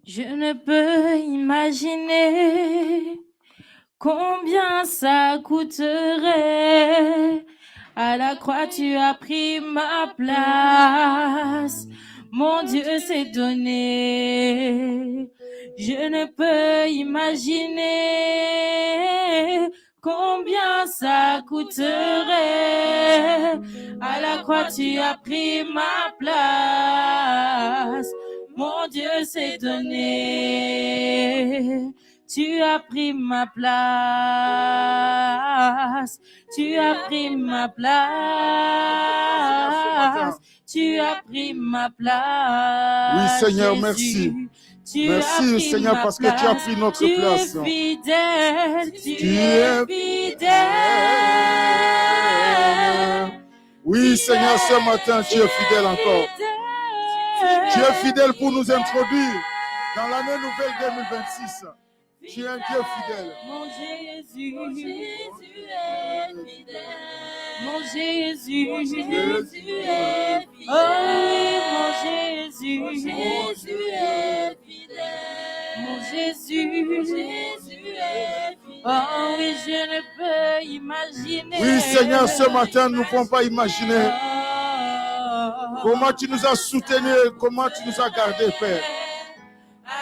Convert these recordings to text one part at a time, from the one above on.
Je ne peux imaginer combien ça coûterait. À la croix, tu as pris ma place. Mon Dieu s'est donné. Je ne peux imaginer combien ça coûterait. À la croix, tu as pris ma place. Mon Dieu s'est donné. Tu as pris ma place. Tu as pris ma place. Tu as pris ma place. Oui, Seigneur, Jésus. merci. Tu Merci, Seigneur, parce que tu as pris notre place. Tu es fidèle. Tu es fidèle. Oui, Seigneur, ce matin, tu es fidèle encore. Tu es fidèle pour nous introduire dans l'année nouvelle 2026. Tu es un Dieu fidèle. Mon Jésus est fidèle. Mon Jésus est fidèle. Oh oui, mon Jésus est fidèle. Mon Jésus est fidèle. Oh oui, je ne peux imaginer. Oui, Seigneur, ce matin, nous ne pouvons pas imaginer comment tu nous as soutenus, comment tu nous as gardés, Père,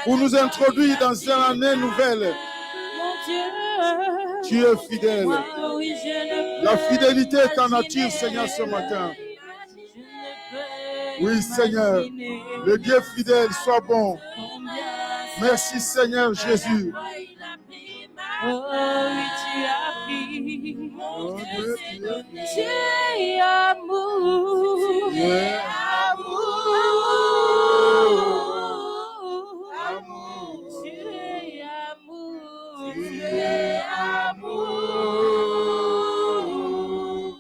pour nous introduire dans une année nouvelle. Tu es fidèle. La fidélité est ta nature, Seigneur, ce matin. Oui, Seigneur, le Dieu fidèle, sois bon. Merci, Seigneur Jésus. Oh oui, tu as pris. Tu es amour. Tu es amour. Tu es amour. Tu es amour.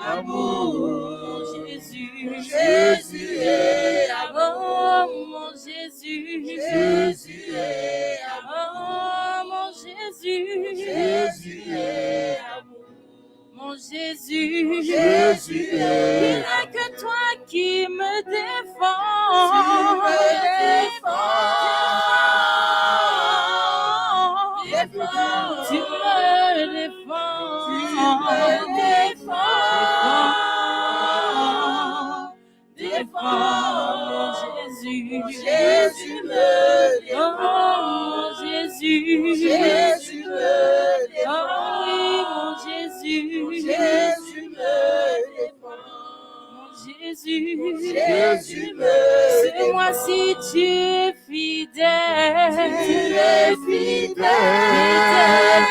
Amour. Jésus. Jésus est amour. Mon Jésus. Jésus est amour. Mon Jésus. Jésus est amour. Mon Jésus. Jésus est Il n'y a que toi qui me défends. Tu me défends. Mon Jésus. Jésus me défend. Mon Jésus. Jésus me Oh oui, mon Jésus. Jésus me Mon Jésus. Jésus me C'est moi si tu es fidèle. Tu es fidèle.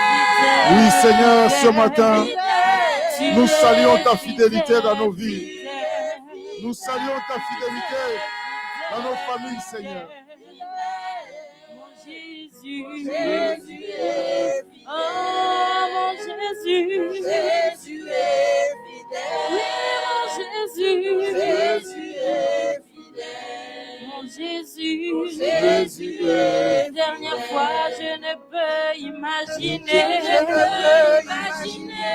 Oui, Seigneur, ce matin, nous saluons ta fidélité dans nos vies. Nous saluons ta fidélité dans nos familles, Seigneur. Mon Jésus. Jésus est fidèle. Oh, mon Jésus. Jésus est fidèle. Oui, mon Jésus. Jésus est fidèle. Mon Jésus. Jésus est Une dernière fois, je ne peux imaginer. Je ne peux imaginer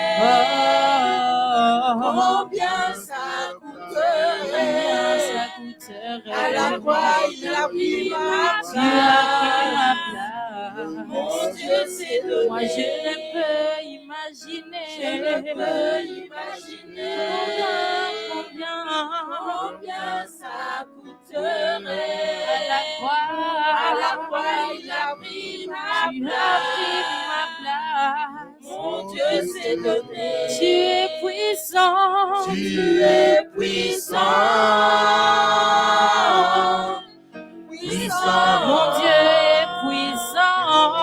combien ça coûterait. À la croix, il a pris ma Tu as pris ma place. Mon Dieu s'est donné. Moi, je ne peux imaginer. Je ne peux imaginer combien ça coûterait. À la croix, il a pris ma place. Mon Dieu s'est donné. Tu es puissant. Tu es puissant. Puissant. Mon Dieu est puissant.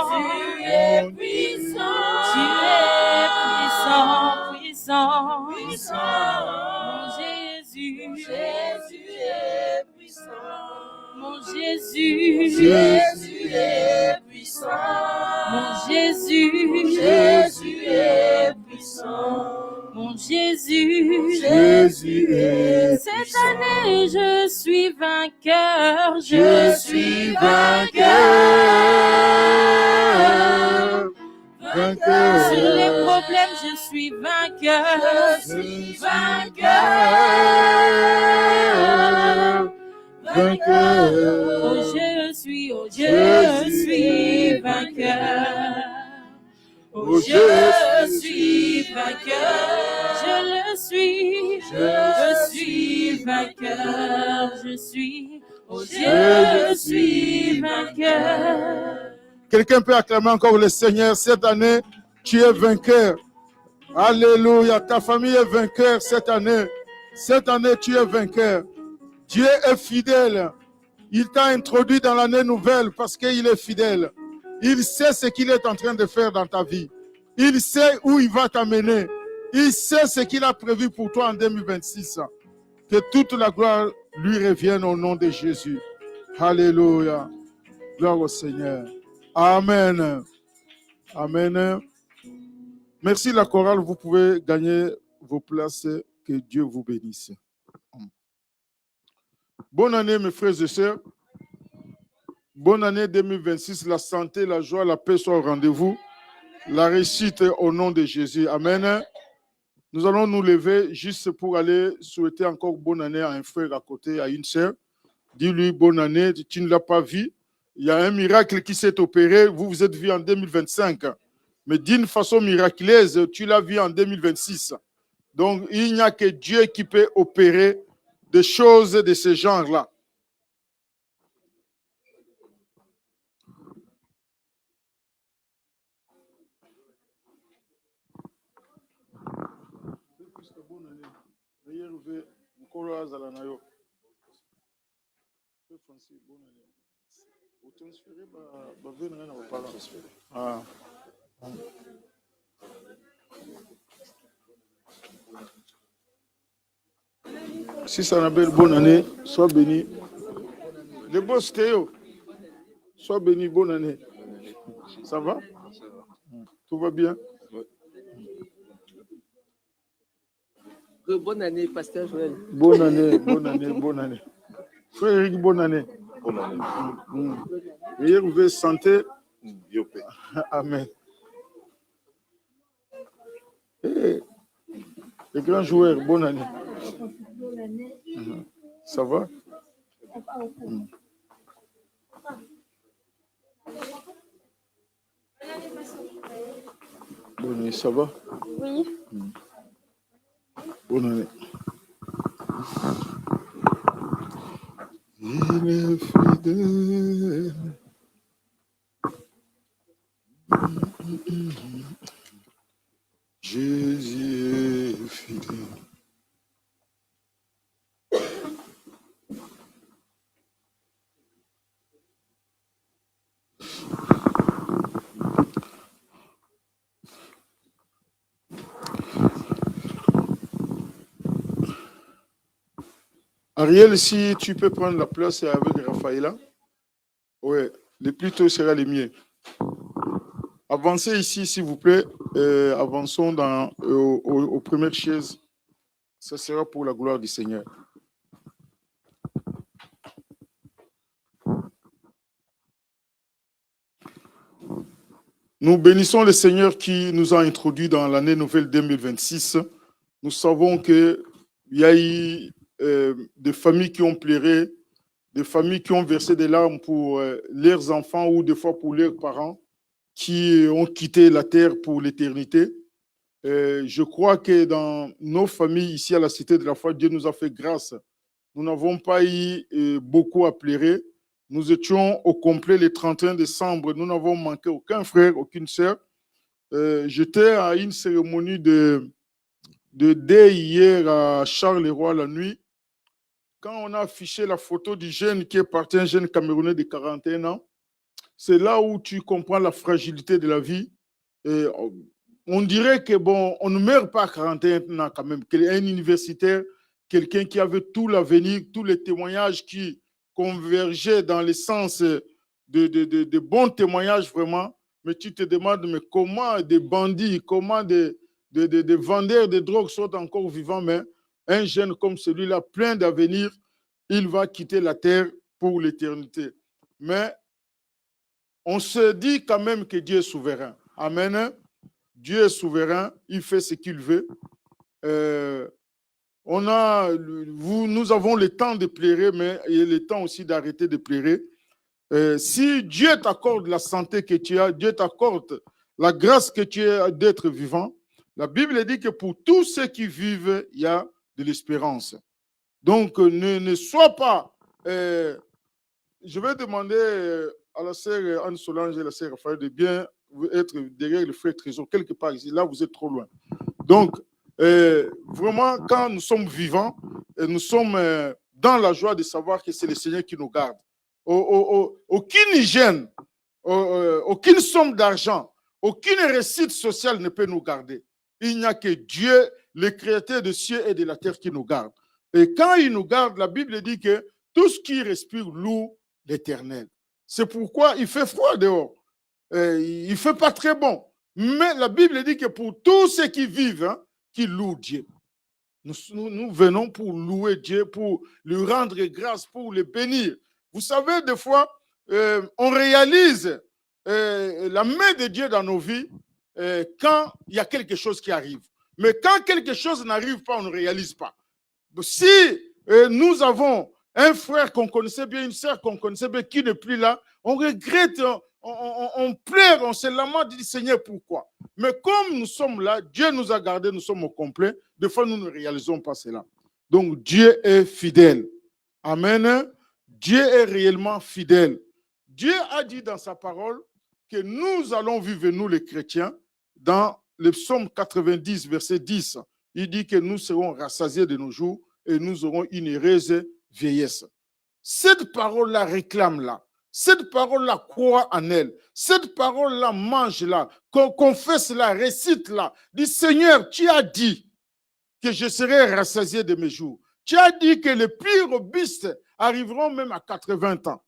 Tu es puissant. Tu es puissant, puissant. Puissant. Mon Jésus. Jésus est puissant. Mon Jésus. Jésus est puissant. Mon Jésus. Jésus est puissant. Mon Jésus. Jésus est Cette année, je suis vainqueur. Je suis vainqueur. Vainqueur. Sur les problèmes, je suis vainqueur. Je suis vainqueur. Vainqueur. Oh, je suis, oh, je suis vainqueur. Oh, je suis vainqueur. Je le suis. Je suis vainqueur. Je suis. Oh, je suis vainqueur. Quelqu'un peut acclamer encore le Seigneur. Cette année, tu es vainqueur. Alléluia. Ta famille est vainqueur cette année. Cette année, tu es vainqueur. Dieu est fidèle. Il t'a introduit dans l'année nouvelle parce qu'il est fidèle. Il sait ce qu'il est en train de faire dans ta vie. Il sait où il va t'amener. Il sait ce qu'il a prévu pour toi en 2026. Que toute la gloire lui revienne au nom de Jésus. Alléluia. Gloire au Seigneur. Amen. Amen. Merci la chorale. Vous pouvez gagner vos places. Que Dieu vous bénisse. Bonne année, mes frères et sœurs. Bonne année 2026. La santé, la joie, la paix soient au rendez-vous. La réussite au nom de Jésus. Amen. Nous allons nous lever juste pour aller souhaiter encore bonne année à un frère à côté, à une sœur. Dis-lui bonne année, tu ne l'as pas vu. Il y a un miracle qui s'est opéré. Vous êtes vu en 2025. Mais d'une façon miraculeuse, tu l'as vu en 2026. Donc, il n'y a que Dieu qui peut opérer des choses de ce genre-là. Ah. Si ça n'a pas bonne année, sois béni. Le boss Théo, sois béni, bonne année. Ça va? Tout va bien? Bonne année, pasteur Joël. Bonne année, bonne année, bonne année. Frère Eric, bonne année. Bonne année. Meilleure nouvelle santé. Diopé. Amen. Hey, les grands joueurs, bonne année. Bonne année. Ça va? Bonne année, ça va? Oui. Bonne année. Il est fidèle. Jésus est fidèle. Ariel, si tu peux prendre la place avec Raphaëla. Oui, le plus tôt sera le mieux. Avancez ici, s'il vous plaît. Avançons aux premières chaises. Ce sera pour la gloire du Seigneur. Nous bénissons le Seigneur qui nous a introduits dans l'année nouvelle 2026. Nous savons qu'il y a eu des familles qui ont pleuré, des familles qui ont versé des larmes pour leurs enfants ou des fois pour leurs parents qui ont quitté la terre pour l'éternité. Je crois que dans nos familles ici à la Cité de la Foi, Dieu nous a fait grâce. Nous n'avons pas eu beaucoup à pleurer. Nous étions au complet le 31 décembre. Nous n'avons manqué aucun frère, aucune sœur. J'étais à une cérémonie de deuil hier à Charleroi la nuit. Quand on a affiché la photo du jeune qui est parti, un jeune Camerounais de 41 ans, c'est là où tu comprends la fragilité de la vie. Et on dirait que bon, on ne meurt pas à 41 ans quand même. Un universitaire, quelqu'un qui avait tout l'avenir, tous les témoignages qui convergeaient dans le sens de bons témoignages vraiment. Mais tu te demandes, mais comment des bandits, comment des vendeurs de drogue sont encore vivants, mais un jeune comme celui-là, plein d'avenir, il va quitter la terre pour l'éternité. Mais on se dit quand même que Dieu est souverain. Amen. Dieu est souverain, il fait ce qu'il veut. Nous avons le temps de pleurer, mais il y a le temps aussi d'arrêter de pleurer. Si Dieu t'accorde la santé que tu as, Dieu t'accorde la grâce que tu as d'être vivant, la Bible dit que pour tous ceux qui vivent, il y a de l'espérance. Donc, ne sois pas... je vais demander à la sœur Anne Solange et la sœur Raphaël de bien être derrière le frère Trésor, quelque part ici. Là, vous êtes trop loin. Donc, vraiment, quand nous sommes vivants, nous sommes dans la joie de savoir que c'est le Seigneur qui nous garde. Aucune hygiène, aucune somme d'argent, aucune réussite sociale ne peut nous garder. Il n'y a que Dieu, le créateur des cieux et de la terre, qui nous garde. Et quand il nous garde, la Bible dit que tout ce qui respire loue l'Éternel. C'est pourquoi il fait froid dehors. Il ne fait pas très bon. Mais la Bible dit que pour tous ceux qui vivent, qui louent Dieu. Nous venons pour louer Dieu, pour lui rendre grâce, pour le bénir. Vous savez, des fois, on réalise la main de Dieu dans nos vies quand il y a quelque chose qui arrive. Mais quand quelque chose n'arrive pas, on ne réalise pas. Si nous avons un frère qu'on connaissait bien, une sœur qu'on connaissait bien, qui n'est plus là, on regrette, on pleure, on se lamente, dit Seigneur, pourquoi? Mais comme nous sommes là, Dieu nous a gardés, nous sommes au complet, des fois nous ne réalisons pas cela. Donc Dieu est fidèle. Amen. Dieu est réellement fidèle. Dieu a dit dans sa parole que nous allons vivre, nous les chrétiens, dans le psaume 90, verset 10. Il dit que nous serons rassasiés de nos jours et nous aurons une heureuse vieillesse. Cette parole-là réclame-la. Cette parole-là croit en elle. Cette parole-là mange-la. Confesse-la, récite-la. Dis Seigneur, tu as dit que je serai rassasié de mes jours. Tu as dit que les plus robustes arriveront même à 80 ans.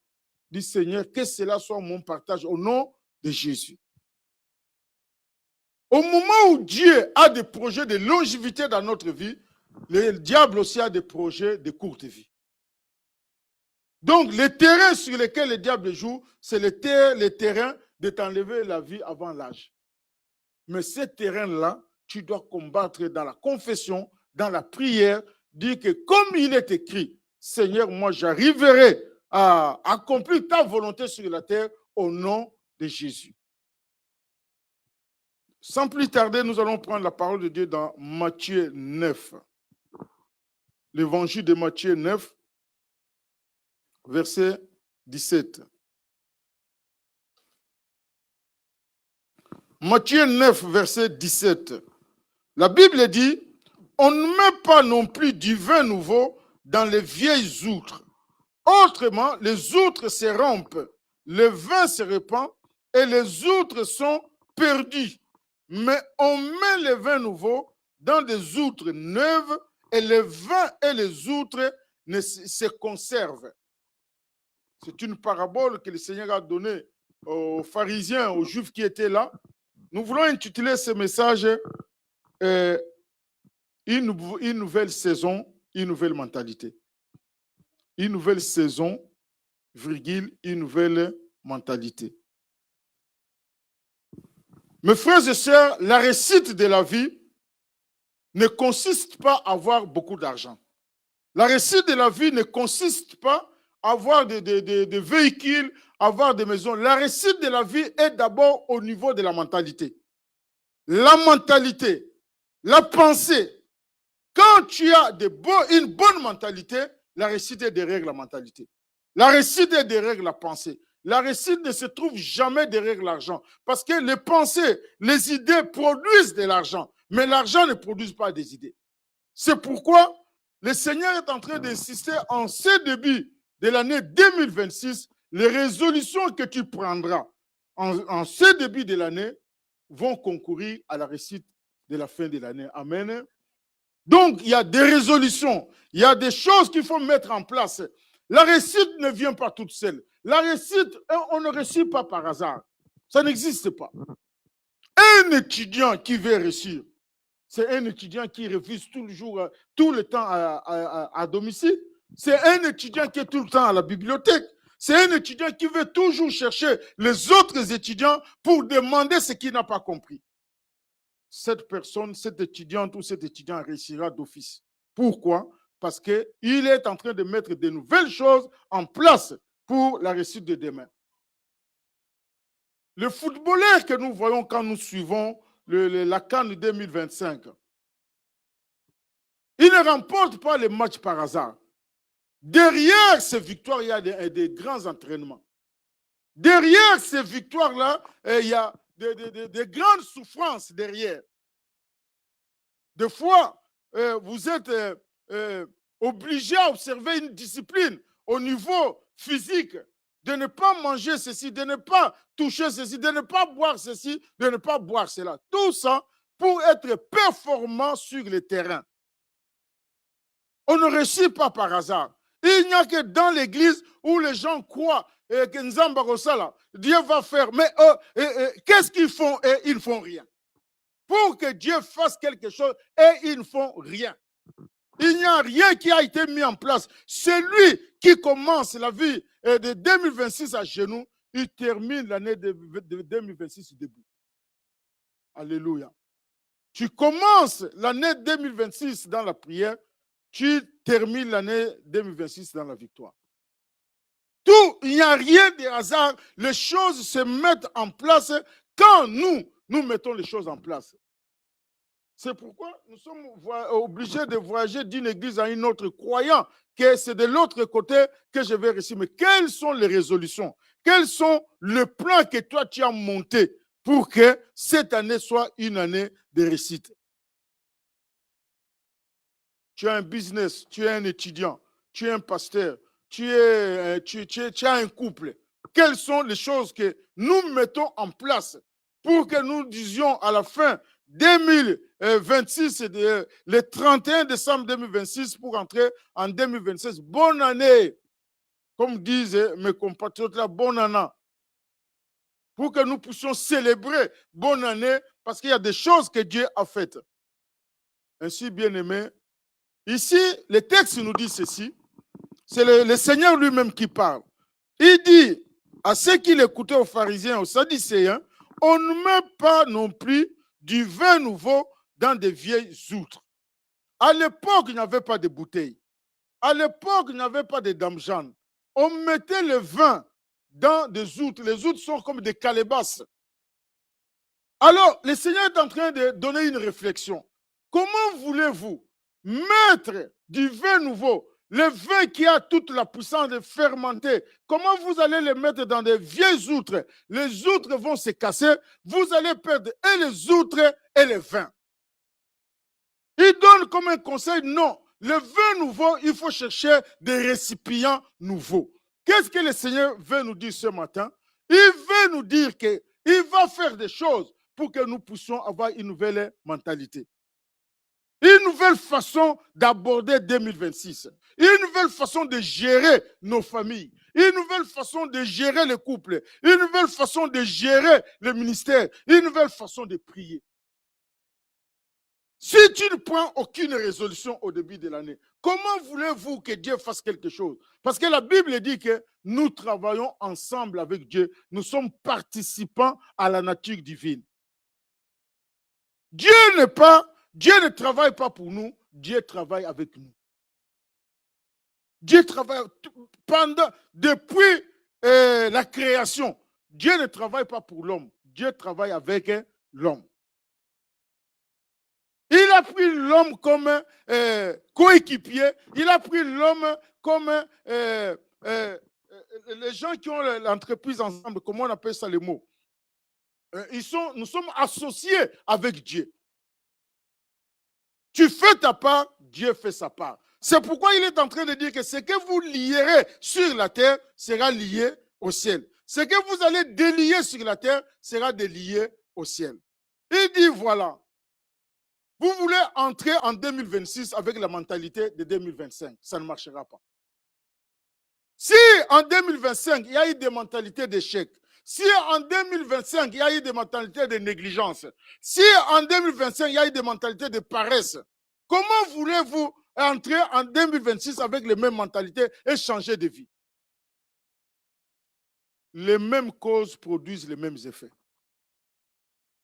Dis Seigneur, que cela soit mon partage au nom de Jésus. Au moment où Dieu a des projets de longévité dans notre vie, le diable aussi a des projets de courte vie. Donc, les terrains sur lesquels le diable joue, c'est les terrains de t'enlever la vie avant l'âge. Mais ces terrains-là, tu dois combattre dans la confession, dans la prière, dire que comme il est écrit, Seigneur, moi j'arriverai à accomplir ta volonté sur la terre au nom de Jésus. Sans plus tarder, nous allons prendre la parole de Dieu dans Matthieu 9. L'évangile de Matthieu 9, verset 17. Matthieu 9, verset 17. La Bible dit, on ne met pas non plus du vin nouveau dans les vieilles outres. Autrement, les outres se rompent, le vin se répand et les outres sont perdues. Mais on met le vin nouveau dans des outres neuves et le vin et les outres se conservent. C'est une parabole que le Seigneur a donnée aux pharisiens, aux juifs qui étaient là. Nous voulons intituler ce message une nouvelle saison, une nouvelle mentalité. Une nouvelle saison, virgule, une nouvelle mentalité. Mes frères et sœurs, la réussite de la vie ne consiste pas à avoir beaucoup d'argent. La réussite de la vie ne consiste pas à avoir des véhicules, avoir des maisons. La réussite de la vie est d'abord au niveau de la mentalité. La mentalité, la pensée. Quand tu as une bonne mentalité, la réussite est derrière la mentalité. La réussite est derrière la pensée. La réussite ne se trouve jamais derrière l'argent. Parce que les pensées, les idées produisent de l'argent. Mais l'argent ne produit pas des idées. C'est pourquoi le Seigneur est en train d'insister en ce début de l'année 2026, les résolutions que tu prendras en ce début de l'année vont concourir à la réussite de la fin de l'année. Amen. Donc, il y a des résolutions, il y a des choses qu'il faut mettre en place. La réussite ne vient pas toute seule. La réussite, on ne réussit pas par hasard. Ça n'existe pas. Un étudiant qui veut réussir, c'est un étudiant qui refuse tout le temps à domicile. C'est un étudiant qui est tout le temps à la bibliothèque. C'est un étudiant qui veut toujours chercher les autres étudiants pour demander ce qu'il n'a pas compris. Cette personne, cette étudiante ou cet étudiant réussira d'office. Pourquoi? Parce qu'il est en train de mettre de nouvelles choses en place pour la réussite de demain. Le footballeur que nous voyons quand nous suivons la CAN 2025, il ne remporte pas les matchs par hasard. Derrière ces victoires, il y a des grands entraînements. Derrière ces victoires-là, il y a des grandes souffrances derrière. Des fois, vous êtes obligé à observer une discipline au niveau physique, de ne pas manger ceci, de ne pas toucher ceci, de ne pas boire ceci, de ne pas boire cela. Tout ça pour être performant sur le terrain. On ne réussit pas par hasard. Il n'y a que dans l'église où les gens croient que Nzamba Rosala, Dieu va faire. Mais qu'est-ce qu'ils font? Et ils ne font rien. Pour que Dieu fasse quelque chose, et ils ne font rien. Il n'y a rien qui a été mis en place. Celui qui commence la vie de 2026 à genoux, il termine l'année de 2026 debout. Alléluia. Tu commences l'année 2026 dans la prière, tu termines l'année 2026 dans la victoire. Tout, il n'y a rien de hasard. Les choses se mettent en place quand nous mettons les choses en place. C'est pourquoi nous sommes obligés de voyager d'une église à une autre, croyant que c'est de l'autre côté que je vais réussir. Mais quelles sont les résolutions? Quels sont les plans que toi tu as montés pour que cette année soit une année de réussite? Tu as un business, tu es un étudiant, tu es un pasteur, tu as un couple. Quelles sont les choses que nous mettons en place pour que nous disions à la fin 2026, le 31 décembre 2026 pour entrer en 2026. Bonne année, comme disent mes compatriotes là, bonne année. Pour que nous puissions célébrer bonne année parce qu'il y a des choses que Dieu a faites. Ainsi, bien-aimés, ici, le texte nous dit ceci. C'est le Seigneur lui-même qui parle. Il dit à ceux qui l'écoutaient, aux pharisiens, aux sadducéens, on ne met pas non plus du vin nouveau dans des vieilles outres. À l'époque, il n'y avait pas de bouteilles. À l'époque, il n'y avait pas de damjan. On mettait le vin dans des outres. Les outres sont comme des calebasses. Alors, le Seigneur est en train de donner une réflexion. Comment voulez-vous mettre du vin nouveau, le vin qui a toute la puissance de fermenter, comment vous allez le mettre dans des vieilles outres? Les outres vont se casser, vous allez perdre et les outres et le vin. Il donne comme un conseil, non, le vin nouveau, il faut chercher des récipients nouveaux. Qu'est-ce que le Seigneur veut nous dire ce matin? Il veut nous dire qu'il va faire des choses pour que nous puissions avoir une nouvelle mentalité. Une nouvelle façon d'aborder 2026. Une nouvelle façon de gérer nos familles. Une nouvelle façon de gérer les couples. Une nouvelle façon de gérer le ministère. Une nouvelle façon de prier. Si tu ne prends aucune résolution au début de l'année, comment voulez-vous que Dieu fasse quelque chose? Parce que la Bible dit que nous travaillons ensemble avec Dieu. Nous sommes participants à la nature divine. Dieu ne travaille pas pour nous, Dieu travaille avec nous. Dieu travaille depuis la création. Dieu ne travaille pas pour l'homme, Dieu travaille avec l'homme. Il a pris l'homme comme coéquipier, il a pris l'homme comme les gens qui ont l'entreprise ensemble, comment on appelle ça les mots? Nous sommes associés avec Dieu. Tu fais ta part, Dieu fait sa part. C'est pourquoi il est en train de dire que ce que vous lierez sur la terre sera lié au ciel. Ce que vous allez délier sur la terre sera délié au ciel. Il dit voilà, vous voulez entrer en 2026 avec la mentalité de 2025, ça ne marchera pas. Si en 2025, il y a eu des mentalités d'échec, si en 2025, il y a eu des mentalités de négligence, si en 2025, il y a eu des mentalités de paresse, comment voulez-vous entrer en 2026 avec les mêmes mentalités et changer de vie? Les mêmes causes produisent les mêmes effets.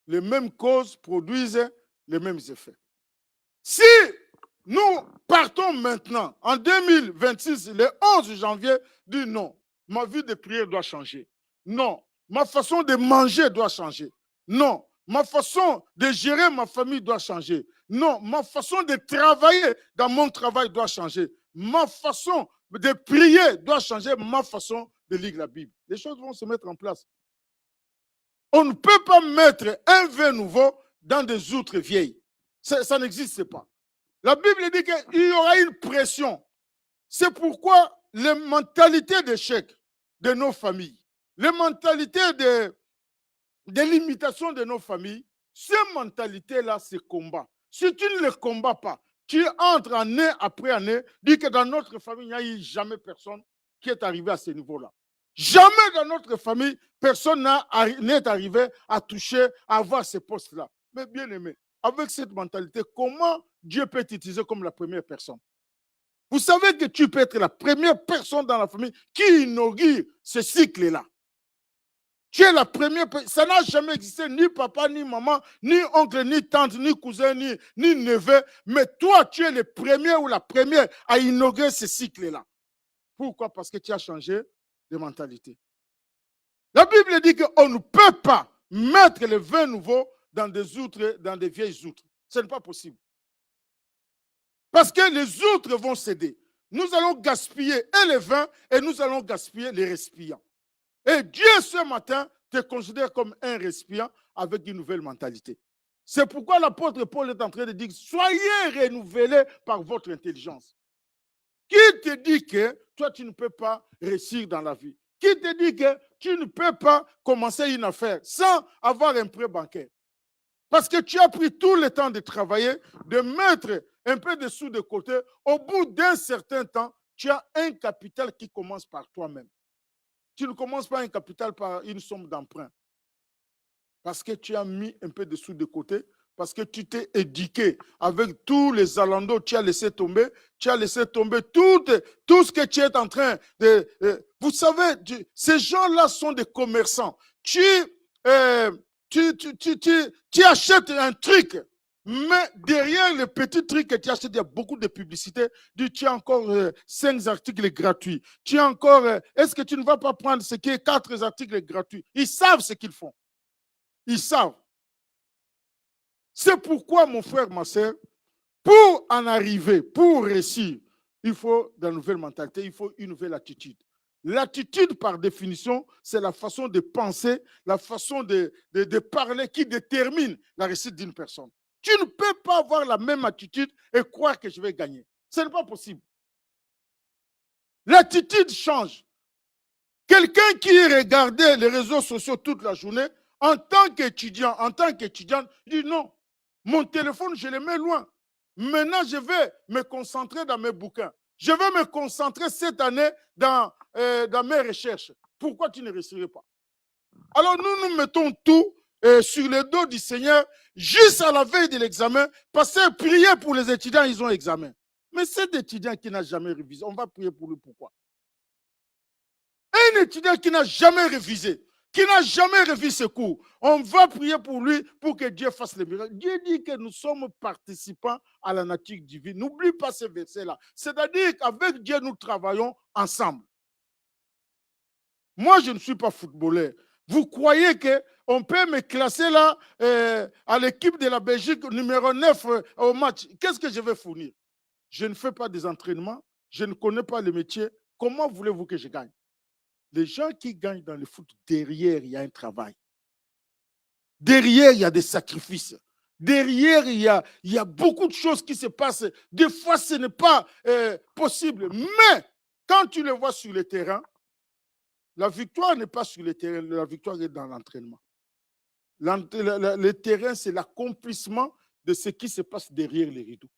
Les mêmes causes produisent les mêmes effets. Si nous partons maintenant en 2026, le 11 janvier, du non, ma vie de prière doit changer. Non, ma façon de manger doit changer. Non, ma façon de gérer ma famille doit changer. Non, ma façon de travailler dans mon travail doit changer. Ma façon de prier doit changer. Ma façon de lire la Bible. Les choses vont se mettre en place. On ne peut pas mettre un vin nouveau dans des outres vieilles. Ça n'existe pas. La Bible dit qu'il y aura une pression. C'est pourquoi les mentalités d'échec de nos familles, les mentalités de l'imitation de nos familles, ces mentalités-là se combattent. Si tu ne les combats pas, tu entres année après année, dis que dans notre famille, il n'y a eu jamais personne qui est arrivé à ce niveau-là. Jamais dans notre famille, personne n'est arrivé à toucher, à avoir ce poste-là. Mais bien aimé, avec cette mentalité, comment Dieu peut t'utiliser comme la première personne? Vous savez que tu peux être la première personne dans la famille qui inaugure ce cycle-là. Tu es la première personne. Ça n'a jamais existé, ni papa, ni maman, ni oncle, ni tante, ni cousin, ni neveu. Mais toi, tu es le premier ou la première à inaugurer ce cycle-là. Pourquoi? Parce que tu as changé de mentalité. La Bible dit qu'on ne peut pas mettre le vin nouveau dans des outres, dans des vieilles outres. Ce n'est pas possible. Parce que les outres vont céder. Nous allons gaspiller et le vin et nous allons gaspiller les récipients. Et Dieu, ce matin, te considère comme un récipient avec une nouvelle mentalité. C'est pourquoi l'apôtre Paul est en train de dire, soyez renouvelés par votre intelligence. Qui te dit que toi, tu ne peux pas réussir dans la vie? Qui te dit que tu ne peux pas commencer une affaire sans avoir un prêt bancaire? Parce que tu as pris tout le temps de travailler, de mettre un peu de sous de côté. Au bout d'un certain temps, tu as un capital qui commence par toi-même. Tu ne commences pas un capital par une somme d'emprunt. Parce que tu as mis un peu de sous de côté, parce que tu t'es éduqué avec tous les alentours, tu as laissé tomber tout ce que tu es en train de... vous savez, ces gens-là sont des commerçants. Tu achètes un truc, mais derrière le petit truc que tu achètes, il y a beaucoup de publicité. Tu as encore 5 articles gratuits. Tu as encore... est-ce que tu ne vas pas prendre ce qui est 4 articles gratuits? Ils savent ce qu'ils font. Ils savent. C'est pourquoi, mon frère, ma soeur, pour en arriver, pour réussir, il faut de la nouvelle mentalité, il faut une nouvelle attitude. L'attitude, par définition, c'est la façon de penser, la façon de parler qui détermine la réussite d'une personne. Tu ne peux pas avoir la même attitude et croire que je vais gagner. Ce n'est pas possible. L'attitude change. Quelqu'un qui regardait les réseaux sociaux toute la journée, en tant qu'étudiante, dit non, mon téléphone, je le mets loin. Maintenant, je vais me concentrer dans mes bouquins. Je vais me concentrer cette année dans mes recherches. Pourquoi tu ne réussirais pas? Alors, nous mettons tout sur le dos du Seigneur, juste à la veille de l'examen, parce que prier pour les étudiants, ils ont examen. Mais cet étudiant qui n'a jamais révisé, on va prier pour lui, pourquoi? Un étudiant qui n'a jamais révisé, qui n'a jamais révisé ses cours, on va prier pour lui pour que Dieu fasse le miracle. Dieu dit que nous sommes participants à la nature divine. N'oublie pas ce verset-là. C'est-à-dire qu'avec Dieu, nous travaillons ensemble. Moi, je ne suis pas footballeur. Vous croyez qu'on peut me classer là à l'équipe de la Belgique numéro 9 au match? Qu'est-ce que je vais fournir? Je ne fais pas des entraînements, je ne connais pas le métier. Comment voulez-vous que je gagne? Les gens qui gagnent dans le foot, derrière, il y a un travail. Derrière, il y a des sacrifices. Derrière, il y a beaucoup de choses qui se passent. Des fois, ce n'est pas possible. Mais quand tu le vois sur le terrain, la victoire n'est pas sur le terrain, la victoire est dans l'entraînement. Le terrain, c'est l'accomplissement de ce qui se passe derrière les rideaux.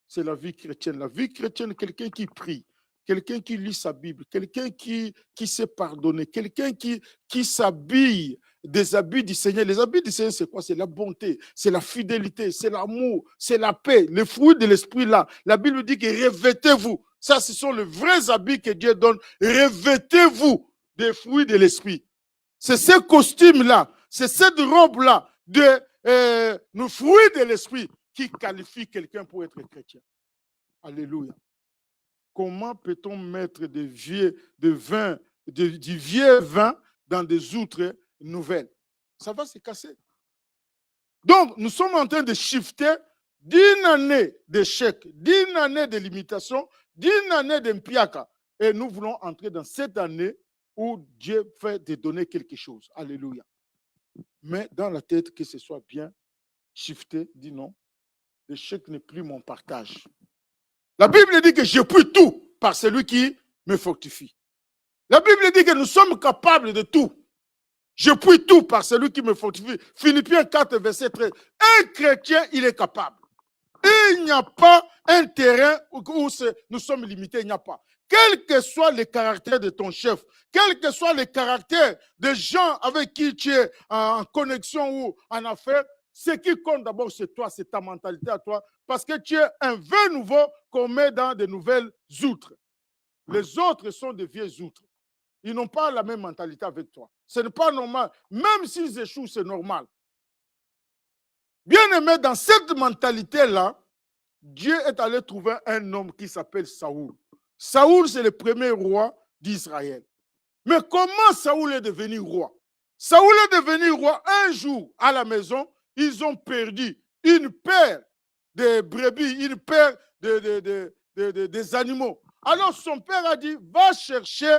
C'est la vie chrétienne. La vie chrétienne, quelqu'un qui prie, quelqu'un qui lit sa Bible, quelqu'un qui sait pardonner, quelqu'un qui s'habille des habits du Seigneur. Les habits du Seigneur, c'est quoi? C'est la bonté, c'est la fidélité, c'est l'amour, c'est la paix, les fruits de l'esprit là. La Bible dit que revêtez-vous. Ça, ce sont les vrais habits que Dieu donne. Revêtez-vous des fruits de l'esprit. C'est ce costume-là, c'est cette robe-là de nos fruits de l'esprit qui qualifie quelqu'un pour être chrétien. Alléluia. Comment peut-on mettre de vin du vieux vin dans des outres nouvelles. Ça va se casser. Donc, nous sommes en train de shifter d'une année d'échec, d'une année de limitation, d'une année d'impiaka. Et nous voulons entrer dans cette année où Dieu fait te donner quelque chose. Alléluia. Mais dans la tête, que ce soit bien shifté, dis non, l'échec n'est plus mon partage. La Bible dit que je puis tout par celui qui me fortifie. La Bible dit que nous sommes capables de tout. Je puis tout par celui qui me fortifie. Philippiens 4, verset 13. Un chrétien, il est capable. Il n'y a pas un terrain où nous sommes limités, il n'y a pas. Quel que soit le caractère de ton chef, quel que soit le caractère des gens avec qui tu es en connexion ou en affaires, ce qui compte d'abord, c'est toi, c'est ta mentalité à toi, parce que tu es un vin nouveau qu'on met dans de nouvelles outres. Les autres sont des vieilles outres. Ils n'ont pas la même mentalité avec toi. Ce n'est pas normal. Même s'ils échouent, c'est normal. Bien aimé, dans cette mentalité-là, Dieu est allé trouver un homme qui s'appelle Saoul. Saoul, c'est le premier roi d'Israël. Mais comment Saoul est devenu roi? Saoul est devenu roi un jour à la maison. Ils ont perdu une paire de brebis, une paire des animaux. Alors son père a dit, va chercher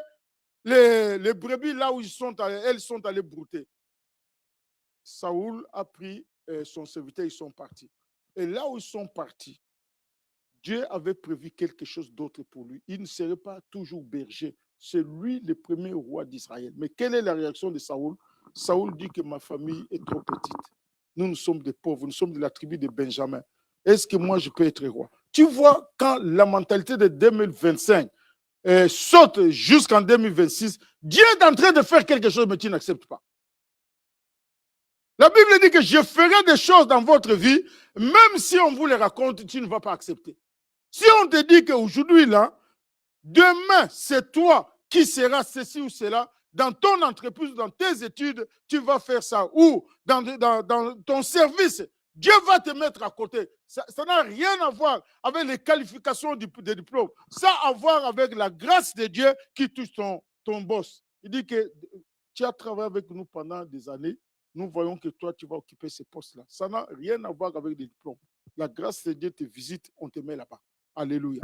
les brebis là où elles sont allées brouter. Saoul a pris son serviteur, ils sont partis. Et là où ils sont partis, Dieu avait prévu quelque chose d'autre pour lui. Il ne serait pas toujours berger. C'est lui le premier roi d'Israël. Mais quelle est la réaction de Saoul? Saoul dit que ma famille est trop petite. Nous sommes des pauvres, nous sommes de la tribu de Benjamin. Est-ce que moi je peux être roi? Tu vois, quand la mentalité de 2025 saute jusqu'en 2026, Dieu est en train de faire quelque chose, mais tu n'acceptes pas. La Bible dit que je ferai des choses dans votre vie, même si on vous les raconte, tu ne vas pas accepter. Si on te dit qu'aujourd'hui, là, demain, c'est toi qui seras ceci ou cela, dans ton entreprise, dans tes études, tu vas faire ça, ou dans ton service, Dieu va te mettre à côté. Ça n'a rien à voir avec les qualifications des diplômes. Ça a à voir avec la grâce de Dieu qui touche ton boss. Il dit que tu as travaillé avec nous pendant des années. Nous voyons que toi, tu vas occuper ces postes-là. Ça n'a rien à voir avec les diplômes. La grâce de Dieu te visite, on te met là-bas. Alléluia.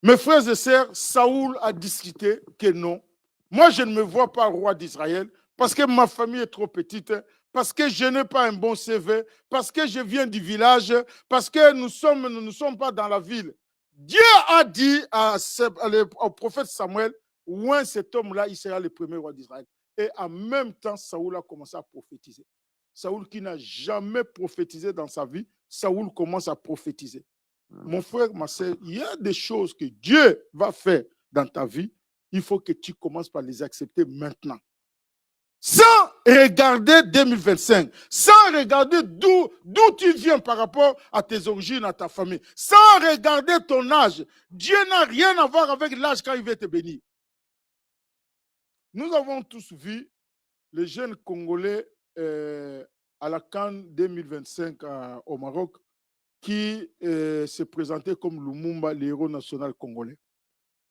Mes frères et sœurs, Saoul a discuté que non. Moi, je ne me vois pas roi d'Israël parce que ma famille est trop petite, parce que je n'ai pas un bon CV, parce que je viens du village, parce que nous ne sommes pas dans la ville. Dieu a dit au prophète Samuel, ouin cet homme-là, il sera le premier roi d'Israël. Et en même temps, Saoul a commencé à prophétiser. Saoul qui n'a jamais prophétisé dans sa vie, Saoul commence à prophétiser. Mon frère, ma soeur, il y a des choses que Dieu va faire dans ta vie. Il faut que tu commences par les accepter maintenant. Sans regarder 2025, sans regarder d'où tu viens par rapport à tes origines, à ta famille, sans regarder ton âge. Dieu n'a rien à voir avec l'âge quand il veut te bénir. Nous avons tous vu les jeunes Congolais à la CAN 2025 au Maroc qui se présentaient comme Lumumba, le héros national congolais.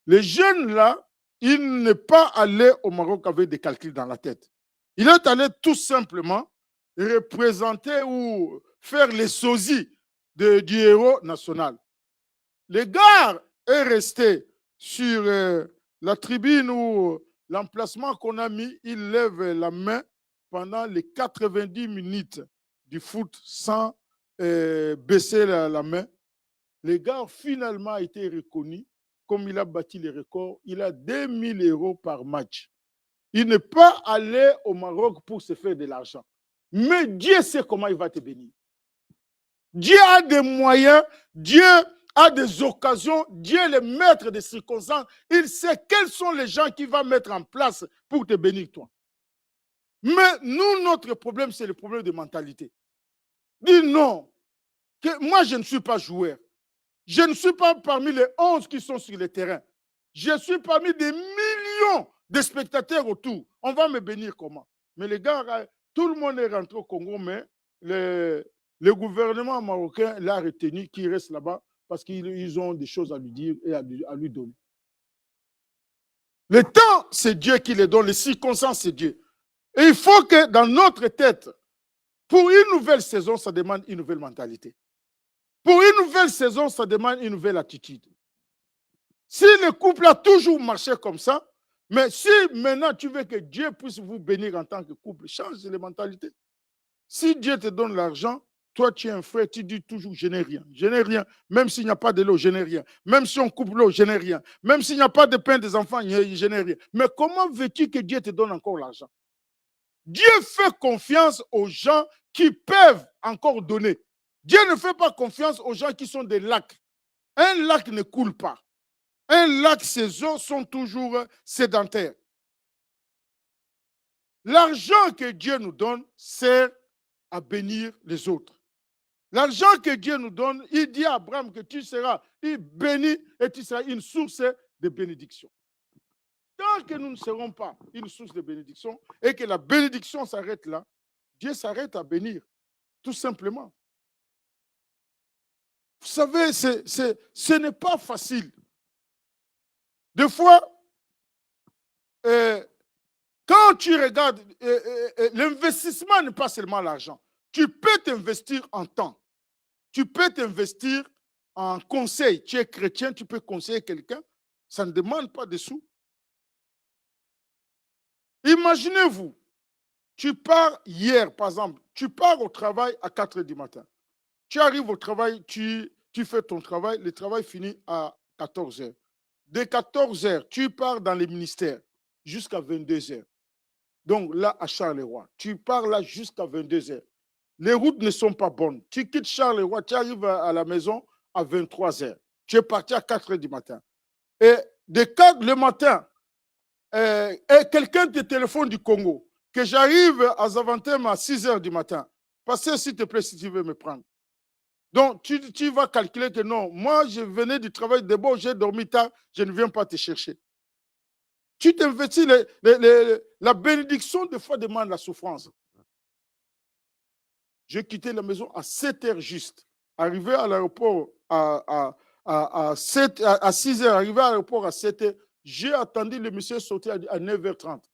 Les jeunes là, il n'est pas allé au Maroc avec des calculs dans la tête. Il est allé tout simplement représenter ou faire les sosies du héros national. Le gars est resté sur la tribune où l'emplacement qu'on a mis, il lève la main pendant les 90 minutes du foot sans baisser la main. Le gars finalement a été reconnu. Comme il a bâti les records, il a 2000 euros par match. Il n'est pas allé au Maroc pour se faire de l'argent. Mais Dieu sait comment il va te bénir. Dieu a des moyens, Dieu a des occasions, Dieu est le maître des circonstances. Il sait quels sont les gens qu'il va mettre en place pour te bénir, toi. Mais nous, notre problème, c'est le problème de mentalité. Dis non, que moi, je ne suis pas joueur. Je ne suis pas parmi les 11 qui sont sur le terrain. Je suis parmi des millions de spectateurs autour. On va me bénir comment? Mais les gars, tout le monde est rentré au Congo, mais le gouvernement marocain l'a retenu, qu'il reste là-bas parce qu'ils ont des choses à lui dire et à lui donner. Le temps, c'est Dieu qui les donne. Les circonstances, c'est Dieu. Et il faut que dans notre tête, pour une nouvelle saison, ça demande une nouvelle mentalité. Pour une nouvelle saison, ça demande une nouvelle attitude. Si le couple a toujours marché comme ça, mais si maintenant tu veux que Dieu puisse vous bénir en tant que couple, change les mentalités. Si Dieu te donne l'argent, toi tu es un frère, tu dis toujours je n'ai rien. Je n'ai rien. Même s'il n'y a pas de l'eau, je n'ai rien. Même si on coupe l'eau, je n'ai rien. Même s'il n'y a pas de pain des enfants, je n'ai rien. Mais comment veux-tu que Dieu te donne encore l'argent? Dieu fait confiance aux gens qui peuvent encore donner. Dieu ne fait pas confiance aux gens qui sont des lacs. Un lac ne coule pas. Un lac, ses eaux sont toujours sédentaires. L'argent que Dieu nous donne sert à bénir les autres. L'argent que Dieu nous donne, il dit à Abraham que tu seras béni et tu seras une source de bénédiction. Tant que nous ne serons pas une source de bénédiction et que la bénédiction s'arrête là, Dieu s'arrête à bénir, tout simplement. Vous savez, ce n'est pas facile. Des fois, quand tu regardes, l'investissement n'est pas seulement l'argent. Tu peux t'investir en temps. Tu peux t'investir en conseil. Tu es chrétien, tu peux conseiller quelqu'un. Ça ne demande pas de sous. Imaginez-vous, tu pars hier, par exemple, tu pars au travail à 4 h du matin. Tu arrives au travail, tu fais ton travail, le travail finit à 14 h. De 14 h, tu pars dans les ministères jusqu'à 22 h. Donc là, à Charleroi, tu pars là jusqu'à 22 h. Les routes ne sont pas bonnes. Tu quittes Charleroi, tu arrives à la maison à 23 h. Tu es parti à 4 h du matin. Et de 4 le matin, et quelqu'un te téléphone du Congo, que j'arrive à Zaventem à 6 h du matin. Passez, s'il te plaît, si tu veux me prendre. Donc, tu vas calculer que non, moi, je venais du travail de bon, j'ai dormi tard, je ne viens pas te chercher. Tu t'investis, la bénédiction, des fois, demande la souffrance. J'ai quitté la maison à 7 h juste. Arrivé à l'aéroport à 6 h, arrivé à l'aéroport à 7 h, j'ai attendu le monsieur sauter à 9 h 30.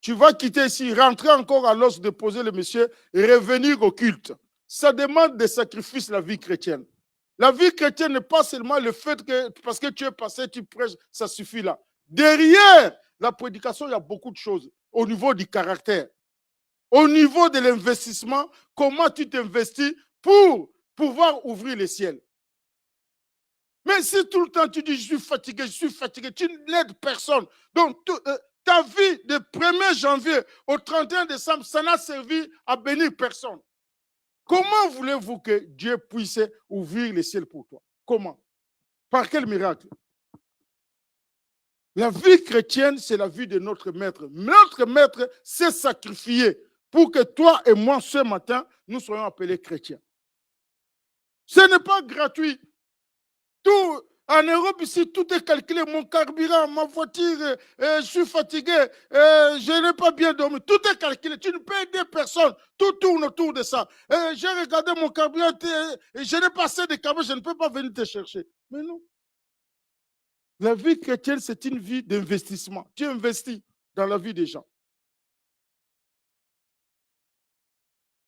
Tu vas quitter ici, rentrer encore à l'os, déposer le monsieur et revenir au culte. Ça demande des sacrifices, la vie chrétienne. La vie chrétienne n'est pas seulement le fait que, parce que tu es passé, tu prêches, ça suffit là. Derrière la prédication, il y a beaucoup de choses au niveau du caractère. Au niveau de l'investissement, comment tu t'investis pour pouvoir ouvrir les ciels. Mais si tout le temps tu dis je suis fatigué, tu n'aides personne. Donc ta vie de 1er janvier au 31 décembre, ça n'a servi à bénir personne. Comment voulez-vous que Dieu puisse ouvrir les ciels pour toi? Comment? Par quel miracle? La vie chrétienne, c'est la vie de notre maître. Notre maître s'est sacrifié pour que toi et moi, ce matin, nous soyons appelés chrétiens. Ce n'est pas gratuit. Tout, en Europe, ici, tout est calculé. Mon carburant, ma voiture, je suis fatigué, je n'ai pas bien dormi. Tout est calculé. Tu ne peux aider personne. Tout tourne autour de ça. J'ai regardé mon carburant, je n'ai pas assez de carburant, je ne peux pas venir te chercher. Mais non. La vie chrétienne, c'est une vie d'investissement. Tu investis dans la vie des gens.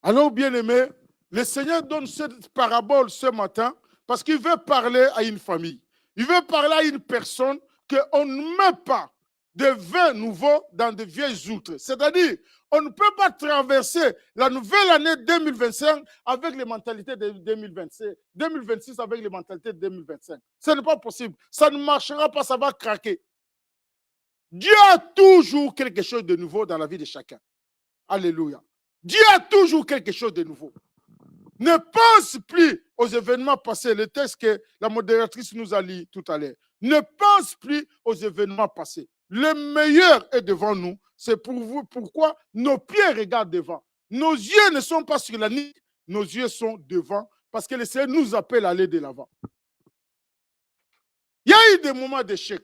Alors, bien-aimé, le Seigneur donne cette parabole ce matin parce qu'il veut parler à une famille. Il veut parler à une personne qu'on ne met pas de vin nouveau dans de vieilles outres. C'est-à-dire, on ne peut pas traverser la nouvelle année 2025 avec les mentalités de 2026 avec les mentalités de 2025. Ce n'est pas possible. Ça ne marchera pas, ça va craquer. Dieu a toujours quelque chose de nouveau dans la vie de chacun. Alléluia. Dieu a toujours quelque chose de nouveau. Ne pense plus aux événements passés. Le texte que la modératrice nous a lu tout à l'heure. Ne pense plus aux événements passés. Le meilleur est devant nous. C'est pourquoi nos pieds regardent devant. Nos yeux ne sont pas sur la nuit. Nos yeux sont devant parce que le Seigneur nous appelle à aller de l'avant. Il y a eu des moments d'échec.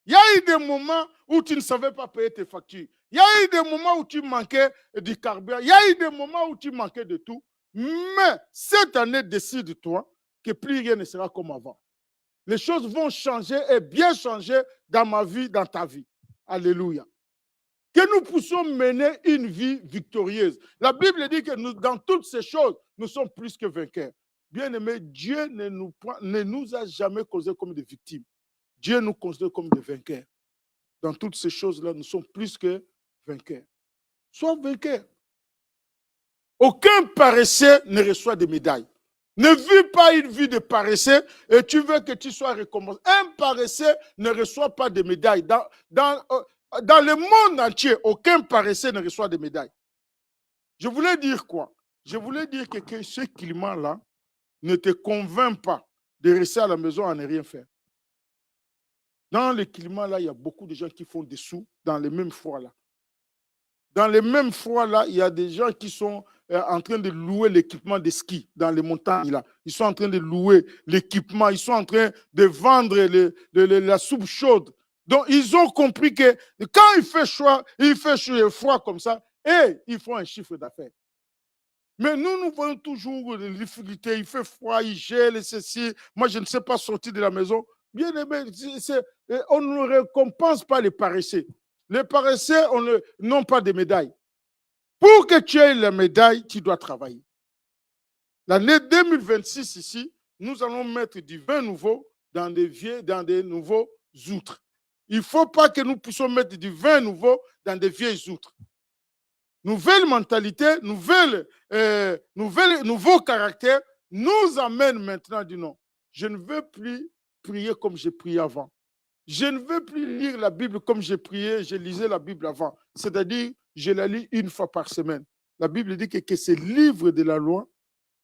Il y a eu des moments où tu ne savais pas payer tes factures. Il y a eu des moments où tu manquais du carburant. Il y a eu des moments où tu manquais de tout. Mais cette année, décide-toi que plus rien ne sera comme avant. Les choses vont changer et bien changer dans ma vie, dans ta vie. Alléluia. Que nous puissions mener une vie victorieuse. La Bible dit que nous, dans toutes ces choses, nous sommes plus que vainqueurs. Bien-aimés, Dieu ne nous a jamais causé comme des victimes. Dieu nous considère comme des vainqueurs. Dans toutes ces choses-là, nous sommes plus que vainqueurs. Sois vainqueur. Aucun paresseux ne reçoit de médailles. Ne vis pas une vie de paresseux et tu veux que tu sois récompensé. Un paresseux ne reçoit pas de médailles. Dans le monde entier, aucun paresseux ne reçoit de médailles. Je voulais dire quoi? Je voulais dire que ce climat-là ne te convainc pas de rester à la maison à ne rien faire. Dans le climat-là, il y a beaucoup de gens qui font des sous dans les mêmes foires-là. Dans les mêmes foires-là, il y a des gens qui sont en train de louer l'équipement de ski dans les montagnes. Là. Ils sont en train de louer l'équipement. Ils sont en train de vendre la soupe chaude. Donc, ils ont compris que quand il fait froid comme ça, ils font un chiffre d'affaires. Mais nous voyons toujours les difficultés. Il fait froid, il gèle, ceci. Moi, je ne sais pas sortir de la maison. Bien aimé, on ne récompense pas les paresseux. Les paresseux n'ont pas de médaille. Pour que tu aies la médaille, tu dois travailler. L'année 2026 ici, nous allons mettre du vin nouveau dans des nouveaux outres. Il ne faut pas que nous puissions mettre du vin nouveau dans des vieilles outres. Nouvelle mentalité, nouveau caractère nous amène maintenant à dire non. Je ne veux plus prier comme j'ai prié avant. Je ne veux plus lire la Bible comme j'ai prié, je lisais la Bible avant. C'est-à-dire, je la lis une fois par semaine. La Bible dit que ce livre de la loi,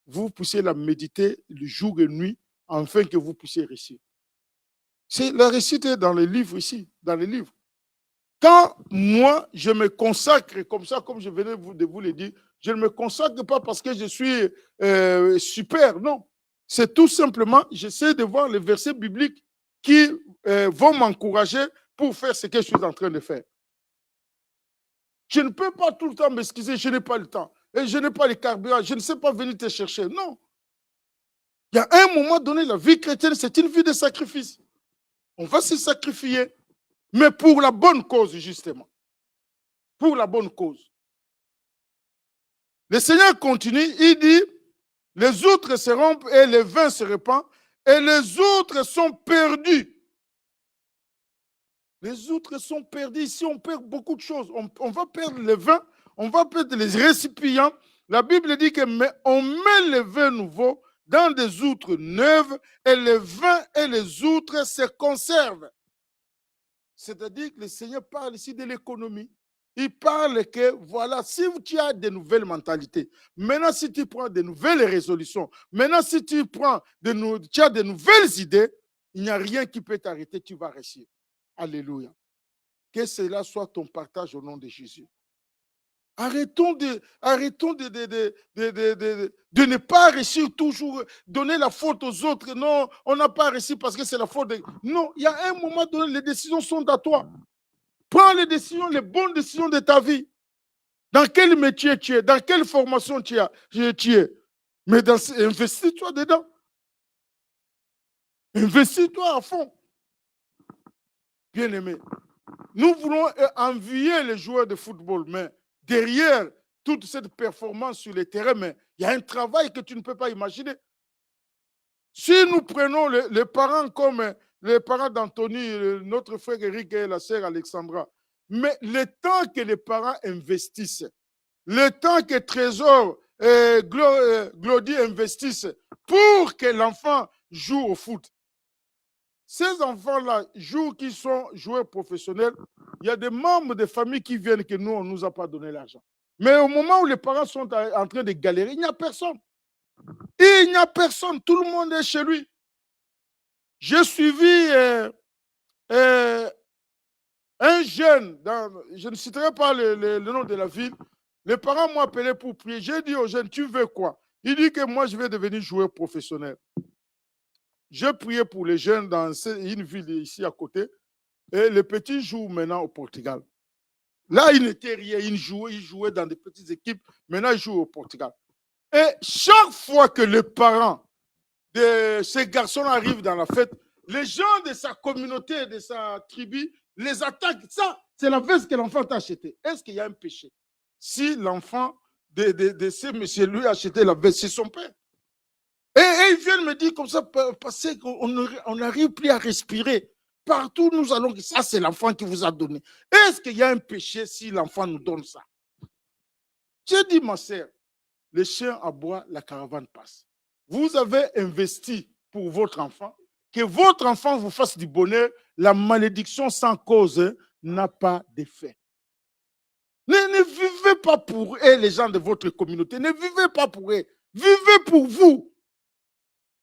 vous puissiez la méditer le jour et nuit, afin que vous puissiez réussir. C'est la réussite dans les livres ici, dans les livres. Quand moi, je me consacre comme ça, comme je venais de vous le dire, je ne me consacre pas parce que je suis super, non. C'est tout simplement, j'essaie de voir les versets bibliques qui vont m'encourager pour faire ce que je suis en train de faire. Je ne peux pas tout le temps m'excuser, je n'ai pas le temps. Et je n'ai pas le carburant, je ne sais pas venir te chercher. Non. Il y a un moment donné, la vie chrétienne, c'est une vie de sacrifice. On va se sacrifier, mais pour la bonne cause, justement. Pour la bonne cause. Le Seigneur continue, il dit, les outres se rompent et le vin se répand, et les outres sont perdus. Les outres sont perdus. Ici, on perd beaucoup de choses. On va perdre le vin, on va perdre les récipients. La Bible dit que on met le vin nouveau dans des outres neuves et le vin et les outres se conservent. C'est-à-dire que le Seigneur parle ici de l'économie. Il parle que, voilà, si tu as de nouvelles mentalités, maintenant si tu prends de nouvelles résolutions, maintenant si tu as de nouvelles idées, il n'y a rien qui peut t'arrêter, tu vas réussir. Alléluia. Que cela soit ton partage au nom de Jésus. Arrêtons de ne pas réussir toujours, donner la faute aux autres. Non, on n'a pas réussi parce que c'est la faute. Non, il y a un moment donné, les décisions sont à toi. Prends les décisions, les bonnes décisions de ta vie. Dans quel métier tu es, dans quelle formation tu es. Mais investis-toi dedans. Investis-toi à fond. Bien-aimé, nous voulons envier les joueurs de football, mais derrière toute cette performance sur le terrain, mais il y a un travail que tu ne peux pas imaginer. Si nous prenons les parents comme les parents d'Anthony, notre frère Eric et la sœur Alexandra, mais le temps que les parents investissent, le temps que Trésor et Glody investissent pour que l'enfant joue au foot, ces enfants-là jouent, qui sont joueurs professionnels, il y a des membres de famille qui viennent que nous, on ne nous a pas donné l'argent. Mais au moment où les parents sont en train de galérer, il n'y a personne. Il n'y a personne. Tout le monde est chez lui. J'ai suivi un jeune, je ne citerai pas le nom de la ville. Les parents m'ont appelé pour prier. J'ai dit au jeune, tu veux quoi? Il dit que moi, je vais devenir joueur professionnel. J'ai prié pour les jeunes dans une ville ici à côté. Et le petit joue maintenant au Portugal. Là, il n'était rien. Il jouait dans des petites équipes. Maintenant, il joue au Portugal. Et chaque fois que les parents de ces garçons arrivent dans la fête, les gens de sa communauté, de sa tribu, les attaquent. Ça, c'est la veste que l'enfant t'a achetée. Est-ce qu'il y a un péché? Si l'enfant de ce monsieur lui a acheté la veste, c'est son père. Et ils viennent me dire comme ça, parce qu'on n'arrive plus à respirer. Partout, nous allons, ça c'est l'enfant qui vous a donné. Est-ce qu'il y a un péché si l'enfant nous donne ça? J'ai dit, ma sœur, les chiens aboient, la caravane passe. Vous avez investi pour votre enfant, que votre enfant vous fasse du bonheur, la malédiction sans cause n'a pas d'effet. Ne vivez pas pour eux, les gens de votre communauté. Ne vivez pas pour eux. Vivez pour vous.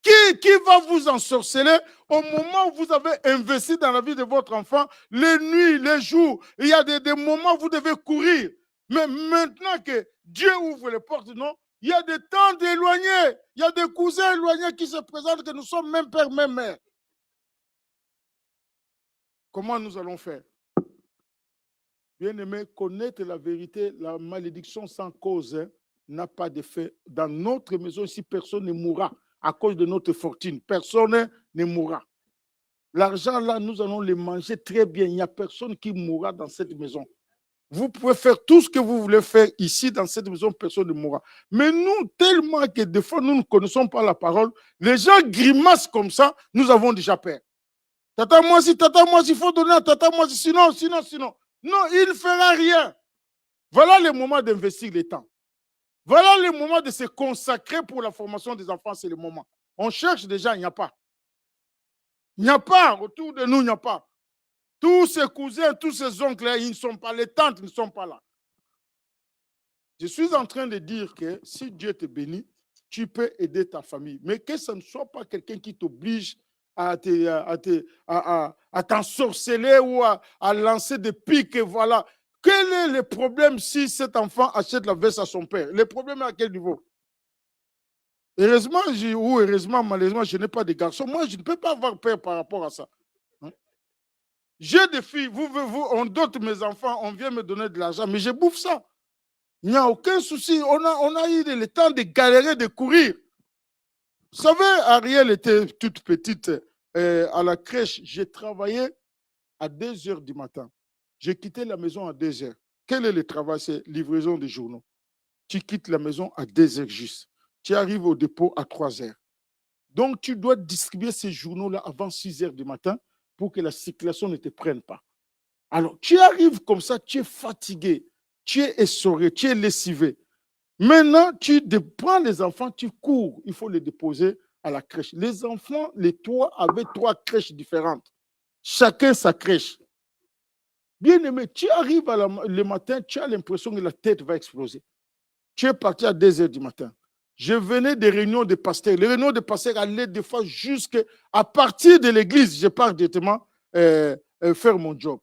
Qui va vous ensorceler au moment où vous avez investi dans la vie de votre enfant, les nuits, les jours, il y a des moments où vous devez courir. Mais maintenant que Dieu ouvre les portes, non, il y a des temps éloignés, il y a des cousins éloignés qui se présentent que nous sommes même père, même mère. Comment nous allons faire? Bien-aimé, connaître la vérité, la malédiction sans cause n'a pas d'effet. Dans notre maison ici, personne ne mourra à cause de notre fortune. Personne ne mourra. L'argent là, nous allons le manger très bien. Il n'y a personne qui mourra dans cette maison. Vous pouvez faire tout ce que vous voulez faire ici, dans cette maison, personne ne mourra. Mais nous, tellement que des fois, nous ne connaissons pas la parole, les gens grimacent comme ça, nous avons déjà peur. Tata, moi, il faut donner à tata, moi, sinon. Non, il ne fera rien. Voilà le moment d'investir le temps. Voilà le moment de se consacrer pour la formation des enfants, c'est le moment. On cherche déjà, il n'y a pas. Il n'y a pas, autour de nous, il n'y a pas. Tous ces cousins, tous ces oncles, ils ne sont pas, les tantes ne sont pas là. Je suis en train de dire que si Dieu te bénit, tu peux aider ta famille. Mais que ce ne soit pas quelqu'un qui t'oblige à t'ensorceler ou à lancer des pics. Voilà. Quel est le problème si cet enfant achète la veste à son père? Le problème est à quel niveau? Heureusement, ou heureusement, malheureusement, je n'ai pas de garçon. Moi, je ne peux pas avoir peur par rapport à ça. J'ai des filles, on dote mes enfants, on vient me donner de l'argent, mais je bouffe ça. Il n'y a aucun souci. On a eu le temps de galérer, de courir. Vous savez, Ariel était toute petite à la crèche. J'ai travaillé à 2 heures du matin. J'ai quitté la maison à 2 heures. Quel est le travail? C'est livraison des journaux. Tu quittes la maison à 2 heures juste. Tu arrives au dépôt à 3 heures. Donc, tu dois distribuer ces journaux-là avant 6 heures du matin pour que la circulation ne te prenne pas. Alors, tu arrives comme ça, tu es fatigué, tu es essoré, tu es lessivé. Maintenant, tu prends les enfants, tu cours, il faut les déposer à la crèche. Les enfants, les trois, avaient 3 crèches différentes. Chacun sa crèche. Bien aimé, tu arrives le matin, tu as l'impression que la tête va exploser. Tu es parti à 2 heures du matin. Je venais des réunions de pasteurs. Les réunions de pasteurs allaient des fois jusqu'à partir de l'église. Je pars directement faire mon job.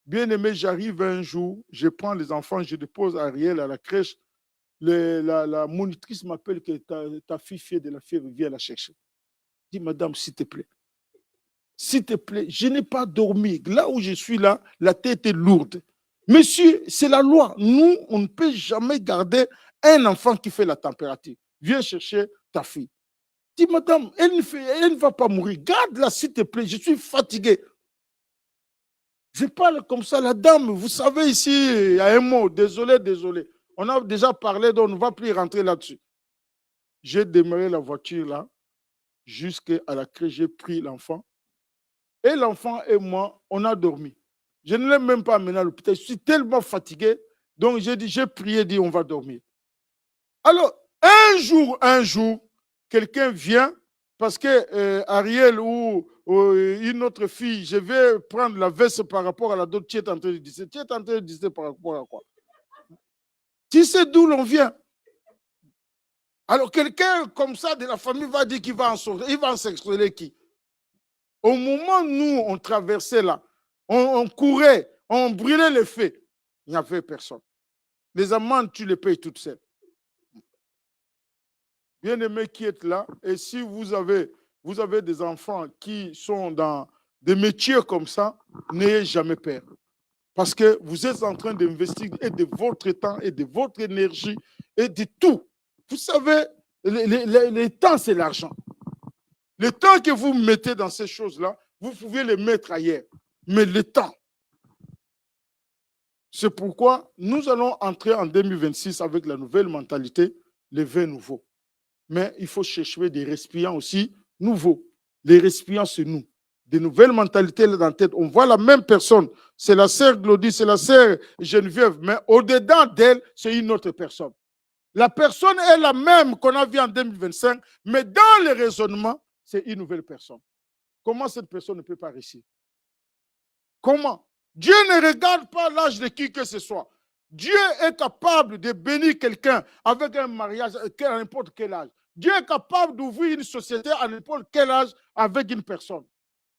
Bien aimé, j'arrive un jour, je prends les enfants, je dépose Ariel à la crèche. La monitrice m'appelle que ta fille fait de la fièvre, viens la chercher. Je dis, madame, s'il te plaît, je n'ai pas dormi. Là où je suis là, la tête est lourde. Monsieur, c'est la loi. Nous, on ne peut jamais garder un enfant qui fait la température. Viens chercher ta fille. Dis, madame, elle ne va pas mourir. Garde-la, s'il te plaît, je suis fatigué. Je parle comme ça, la dame, vous savez ici, il y a un mot, désolé. On a déjà parlé, donc on ne va plus rentrer là-dessus. J'ai démarré la voiture là, jusqu'à la crèche, j'ai pris l'enfant. Et l'enfant et moi, on a dormi. Je ne l'ai même pas amené à l'hôpital. Je suis tellement fatigué. Donc, j'ai prié, dit, on va dormir. Alors, un jour, quelqu'un vient, parce que Ariel ou une autre fille, je vais prendre la veste par rapport à la dot, tu es en train de dire. Tu es en train de dire par rapport à quoi? Tu sais d'où l'on vient. Alors, quelqu'un comme ça de la famille va dire qu'il va en sortir. Il va en s'extraire qui? Au moment où nous, on traversait là, on courait, on brûlait les feux, il n'y avait personne. Les amendes, tu les payes toutes seules. Bien-aimés qui êtes là, et si vous avez des enfants qui sont dans des métiers comme ça, n'ayez jamais peur. Parce que vous êtes en train d'investir et de votre temps et de votre énergie et de tout. Vous savez, le temps, c'est l'argent. Le temps que vous mettez dans ces choses-là, vous pouvez les mettre ailleurs. Mais le temps. C'est pourquoi nous allons entrer en 2026 avec la nouvelle mentalité, les vins nouveaux. Mais il faut chercher des récipients aussi nouveaux. Les récipients, c'est nous. Des nouvelles mentalités dans la tête. On voit la même personne. C'est la sœur Glodie, c'est la sœur Geneviève, mais au-dedans d'elle, c'est une autre personne. La personne est la même qu'on a vue en 2025, mais dans le raisonnement, c'est une nouvelle personne. Comment cette personne ne peut pas réussir? Comment? Dieu ne regarde pas l'âge de qui que ce soit. Dieu est capable de bénir quelqu'un avec un mariage à n'importe quel âge. Dieu est capable d'ouvrir une société à n'importe quel âge avec une personne.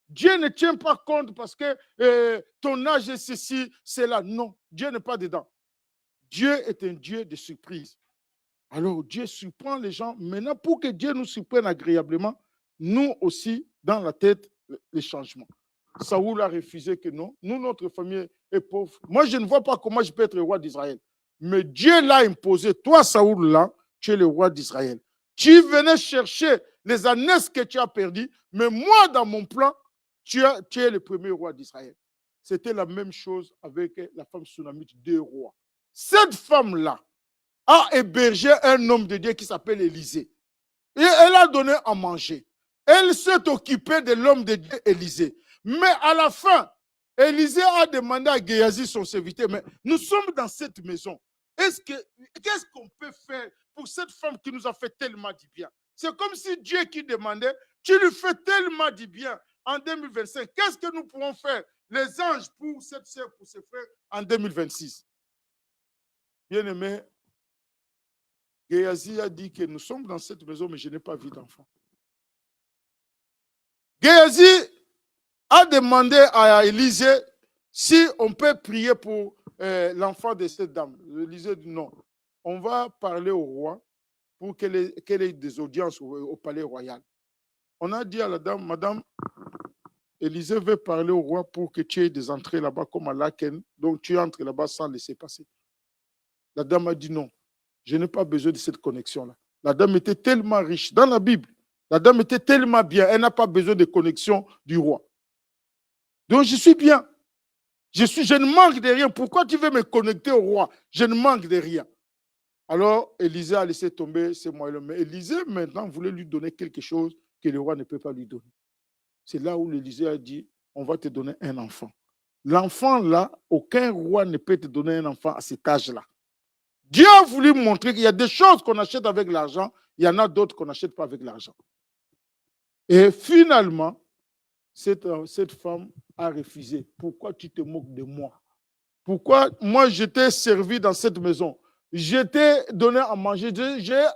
Dieu ne tient pas compte parce que ton âge est ceci, c'est là. Non, Dieu n'est pas dedans. Dieu est un Dieu de surprise. Alors Dieu surprend les gens. Maintenant, pour que Dieu nous surprenne agréablement, nous aussi, dans la tête, les changements. Saoul a refusé que non. Nous, notre famille est pauvre. Moi, je ne vois pas comment je peux être le roi d'Israël. Mais Dieu l'a imposé. Toi, Saoul, là, tu es le roi d'Israël. Tu venais chercher les années que tu as perdues. Mais moi, dans mon plan, tu es le premier roi d'Israël. C'était la même chose avec la femme sunamite, 2 rois. Cette femme-là a hébergé un homme de Dieu qui s'appelle Élisée. Et elle a donné à manger. Elle s'est occupée de l'homme de Dieu, Élisée. Mais à la fin, Élisée a demandé à Géasi, son serviteur, mais nous sommes dans cette maison. Qu'est-ce qu'on peut faire pour cette femme qui nous a fait tellement du bien? C'est comme si Dieu qui demandait, tu lui fais tellement du bien en 2025. Qu'est-ce que nous pouvons faire, les anges, pour cette sœur, pour ses frères, en 2026? Bien-aimé, Géasi a dit que nous sommes dans cette maison, mais je n'ai pas vu d'enfant. Géasi a demandé à Élisée si on peut prier pour l'enfant de cette dame. Élisée dit non. On va parler au roi pour qu'elle ait des audiences au palais royal. On a dit à la dame, madame, Élisée veut parler au roi pour que tu aies des entrées là-bas comme à Laken. Donc tu entres là-bas sans laisser passer. La dame a dit non. Je n'ai pas besoin de cette connexion-là. La dame était tellement riche. Dans la Bible, la dame était tellement bien. Elle n'a pas besoin de connexion du roi. Donc, je suis bien. Je ne manque de rien. Pourquoi tu veux me connecter au roi? Je ne manque de rien. Alors, Élisée a laissé tomber ces moyens. Mais Élisée, maintenant, voulait lui donner quelque chose que le roi ne peut pas lui donner. C'est là où Élisée a dit, on va te donner un enfant. L'enfant, là, aucun roi ne peut te donner un enfant à cet âge-là. Dieu a voulu montrer qu'il y a des choses qu'on achète avec l'argent, il y en a d'autres qu'on n'achète pas avec l'argent. Et finalement, cette femme a refusé. Pourquoi tu te moques de moi? Pourquoi moi je t'ai servi dans cette maison? Je t'ai donné à manger, j'ai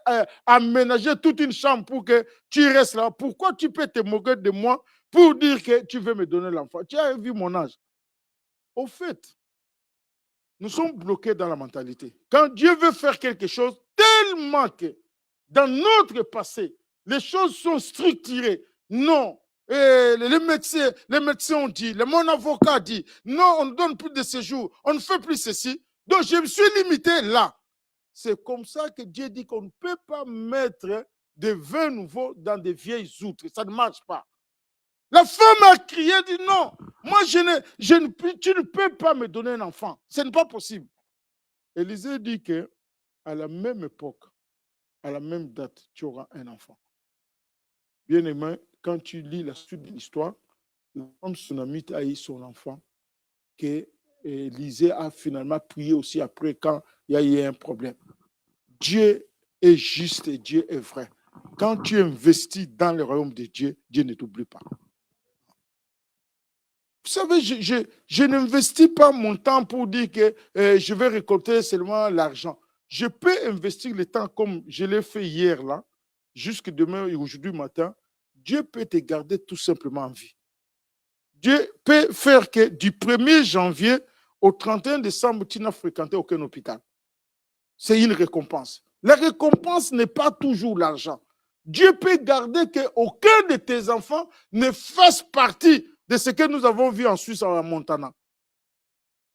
aménagé toute une chambre pour que tu restes là. Pourquoi tu peux te moquer de moi pour dire que tu veux me donner l'enfant? Tu as vu mon âge. Au fait, nous sommes bloqués dans la mentalité. Quand Dieu veut faire quelque chose, tellement que dans notre passé, les choses sont structurées. Non. Et les médecins ont dit, mon avocat dit, non, on ne donne plus de séjour, on ne fait plus ceci. Donc, je me suis limité là. C'est comme ça que Dieu dit qu'on ne peut pas mettre des vins nouveaux dans des vieilles outres. Ça ne marche pas. La femme a crié, dit non, moi tu ne peux pas me donner un enfant. Ce n'est pas possible. Élisée dit qu'à la même époque, à la même date, tu auras un enfant. Bien aimé, quand tu lis la suite de l'histoire, la femme sunamite a eu son enfant, que Élisée a finalement prié aussi après quand il y a eu un problème. Dieu est juste et Dieu est vrai. Quand tu investis dans le royaume de Dieu, Dieu ne t'oublie pas. Vous savez, je n'investis pas mon temps pour dire que je vais récolter seulement l'argent. Je peux investir le temps comme je l'ai fait hier, là, jusque demain et aujourd'hui matin. Dieu peut te garder tout simplement en vie. Dieu peut faire que du 1er janvier au 31 décembre, tu n'as fréquenté aucun hôpital. C'est une récompense. La récompense n'est pas toujours l'argent. Dieu peut garder qu'aucun de tes enfants ne fasse partie de ce que nous avons vu en Suisse, en Montana.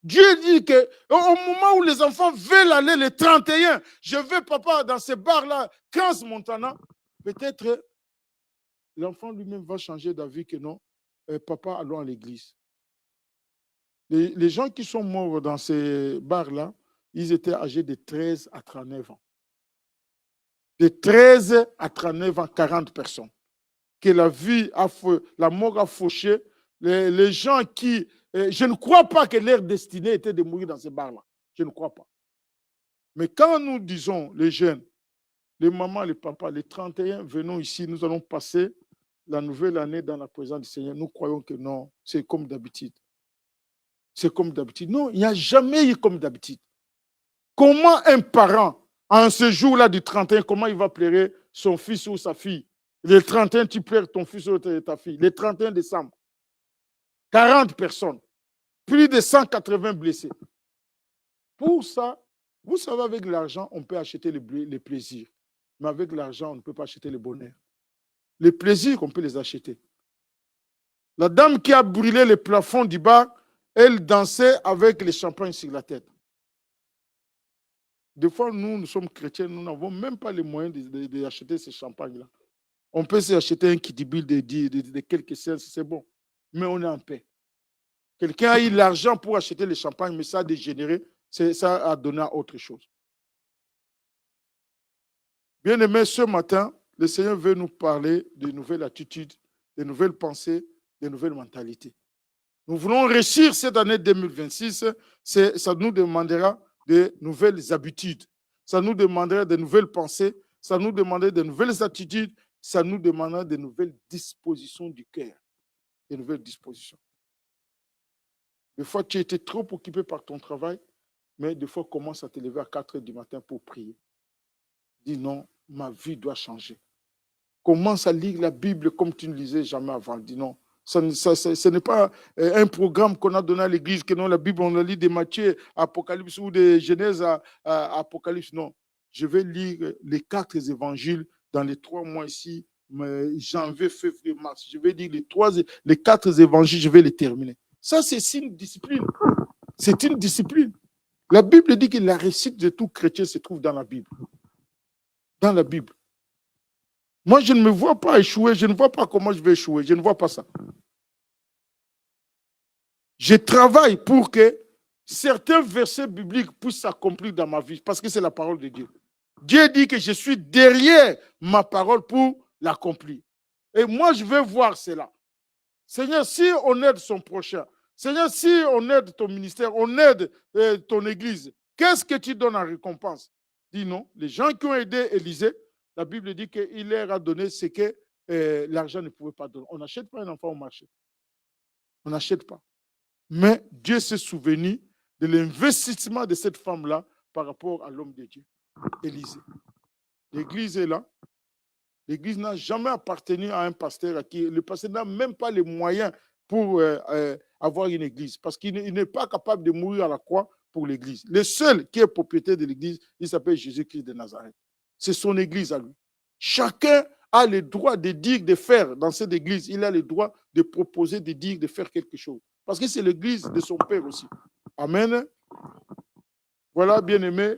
Dieu dit qu'au moment où les enfants veulent aller le 31, je vais, papa, dans ces bars-là, 15 Montana, peut-être l'enfant lui-même va changer d'avis que non, papa, allons à l'église. Les gens qui sont morts dans ces bars-là, ils étaient âgés de 13 à 39 ans. De 13 à 39 ans, 40 personnes. Que la mort a fauché. Les gens qui... je ne crois pas que leur destinée était de mourir dans ces bars-là. Je ne crois pas. Mais quand nous disons, les jeunes, les mamans, les papas, les 31, venons ici, nous allons passer la nouvelle année dans la présence du Seigneur. Nous croyons que non, c'est comme d'habitude. C'est comme d'habitude. Non, il n'y a jamais eu comme d'habitude. Comment un parent, en ce jour-là du 31, comment il va pleurer son fils ou sa fille? Le 31, tu pleures ton fils ou ta fille. Le 31 décembre, 40 personnes, plus de 180 blessés. Pour ça, vous savez, avec l'argent, on peut acheter les plaisirs. Mais avec l'argent, on ne peut pas acheter le bonheur. Les plaisirs, on peut les acheter. La dame qui a brûlé le plafond du bar, elle dansait avec le champagne sur la tête. Des fois, nous sommes chrétiens, nous n'avons même pas les moyens d'acheter ce champagne-là. On peut s'acheter un kidibile de quelques cents, c'est bon. Mais on est en paix. Quelqu'un a eu l'argent pour acheter le champagne, mais ça a dégénéré, ça a donné à autre chose. Bien aimé, ce matin, le Seigneur veut nous parler de nouvelles attitudes, de nouvelles pensées, de nouvelles mentalités. Nous voulons réussir cette année 2026, ça nous demandera de nouvelles habitudes, ça nous demandera de nouvelles pensées, ça nous demandera de nouvelles attitudes, ça nous demandera de nouvelles dispositions du cœur, de nouvelles dispositions. Des fois, tu étais trop occupé par ton travail, mais des fois, commence à te lever à 4 heures du matin pour prier. Dis non, ma vie doit changer. Commence à lire la Bible comme tu ne lisais jamais avant. Dis non, ce n'est pas un programme qu'on a donné à l'église, que non, la Bible, on la lit de Matthieu, Apocalypse ou de Genèse à Apocalypse. Non, je vais lire les 4 évangiles dans les 3 mois ici, janvier, février, mars. Je vais lire les 4 évangiles, je vais les terminer. Ça, c'est une discipline. C'est une discipline. La Bible dit que la réussite de tout chrétien se trouve dans la Bible. Dans la Bible. Moi, je ne me vois pas échouer. Je ne vois pas comment je vais échouer. Je ne vois pas ça. Je travaille pour que certains versets bibliques puissent s'accomplir dans ma vie, parce que c'est la parole de Dieu. Dieu dit que je suis derrière ma parole pour l'accomplir. Et moi, je veux voir cela. Seigneur, si on aide son prochain, Seigneur, si on aide ton ministère, on aide ton église, qu'est-ce que tu donnes en récompense? Dis non. Les gens qui ont aidé Élisée, la Bible dit qu'il leur a donné ce que l'argent ne pouvait pas donner. On n'achète pas un enfant au marché. On n'achète pas. Mais Dieu s'est souvenu de l'investissement de cette femme-là par rapport à l'homme de Dieu, Élisée. L'église est là. L'église n'a jamais appartenu à un pasteur à qui le pasteur n'a même pas les moyens pour avoir une église, parce qu'il n'est pas capable de mourir à la croix pour l'église. Le seul qui est propriétaire de l'église, il s'appelle Jésus-Christ de Nazareth. C'est son église à lui. Chacun a le droit de dire, de faire dans cette église. Il a le droit de proposer, de dire, de faire quelque chose. Parce que c'est l'église de son Père aussi. Amen. Voilà, bien-aimés.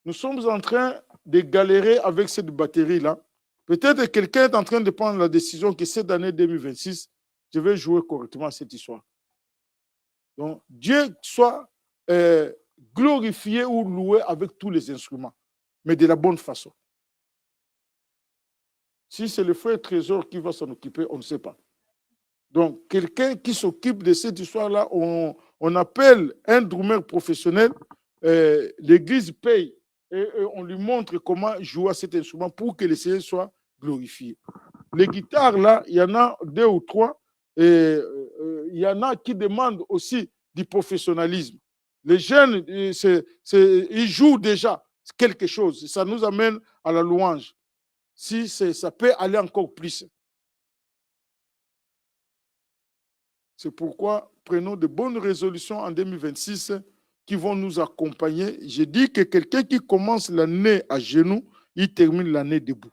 Nous sommes en train de galérer avec cette batterie-là. Peut-être que quelqu'un est en train de prendre la décision que cette année 2026, je vais jouer correctement à cette histoire. Donc, Dieu soit glorifié ou loué avec tous les instruments, mais de la bonne façon. Si c'est le frère Trésor qui va s'en occuper, on ne sait pas. Donc, quelqu'un qui s'occupe de cette histoire-là, on appelle un drummer professionnel, l'église paye et on lui montre comment jouer à cet instrument pour que le Seigneur soit glorifié. Les guitares, là, il y en a 2 ou 3, et il y en a qui demandent aussi du professionnalisme. Les jeunes, ils jouent déjà quelque chose. Ça nous amène à la louange. Si ça peut aller encore plus. C'est pourquoi prenons de bonnes résolutions en 2026 qui vont nous accompagner. Je dis que quelqu'un qui commence l'année à genoux, il termine l'année debout.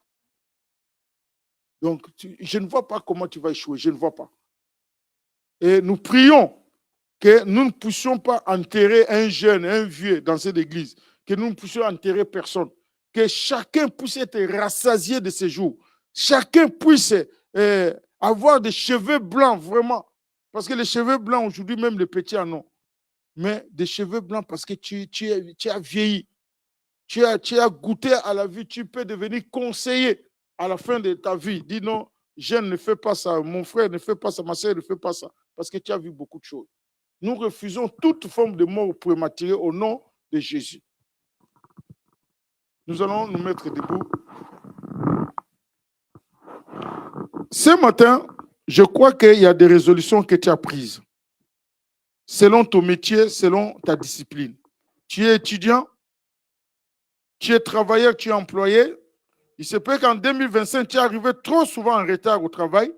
Donc, je ne vois pas comment tu vas échouer. Je ne vois pas. Et nous prions que nous ne puissions pas enterrer un jeune, un vieux dans cette église, que nous ne puissions enterrer personne, que chacun puisse être rassasié de ses jours. chacun puisse avoir des cheveux blancs, vraiment. Parce que les cheveux blancs, aujourd'hui, même les petits en ont. Mais des cheveux blancs parce que tu as vieilli. Tu as goûté à la vie. Tu peux devenir conseiller à la fin de ta vie. Dis non, jeune, ne fais pas ça. Mon frère ne fait pas ça. Ma soeur ne fait pas ça. Parce que tu as vu beaucoup de choses. Nous refusons toute forme de mort prématurée au nom de Jésus. Nous allons nous mettre debout. Ce matin, je crois qu'il y a des résolutions que tu as prises. Selon ton métier, selon ta discipline. Tu es étudiant, tu es travailleur, tu es employé. Il se peut qu'en 2025, tu es arrivé trop souvent en retard au travail,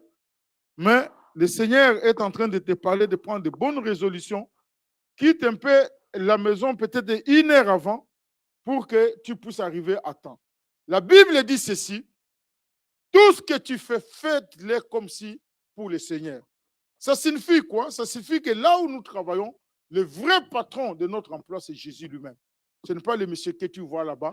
mais le Seigneur est en train de te parler de prendre de bonnes résolutions. Quitte un peu la maison peut-être 1 heure avant pour que tu puisses arriver à temps. La Bible dit ceci, tout ce que tu fais, fais-le comme si pour le Seigneur. Ça signifie quoi? Ça signifie que là où nous travaillons, le vrai patron de notre emploi, c'est Jésus lui-même. Ce n'est pas le monsieur que tu vois là-bas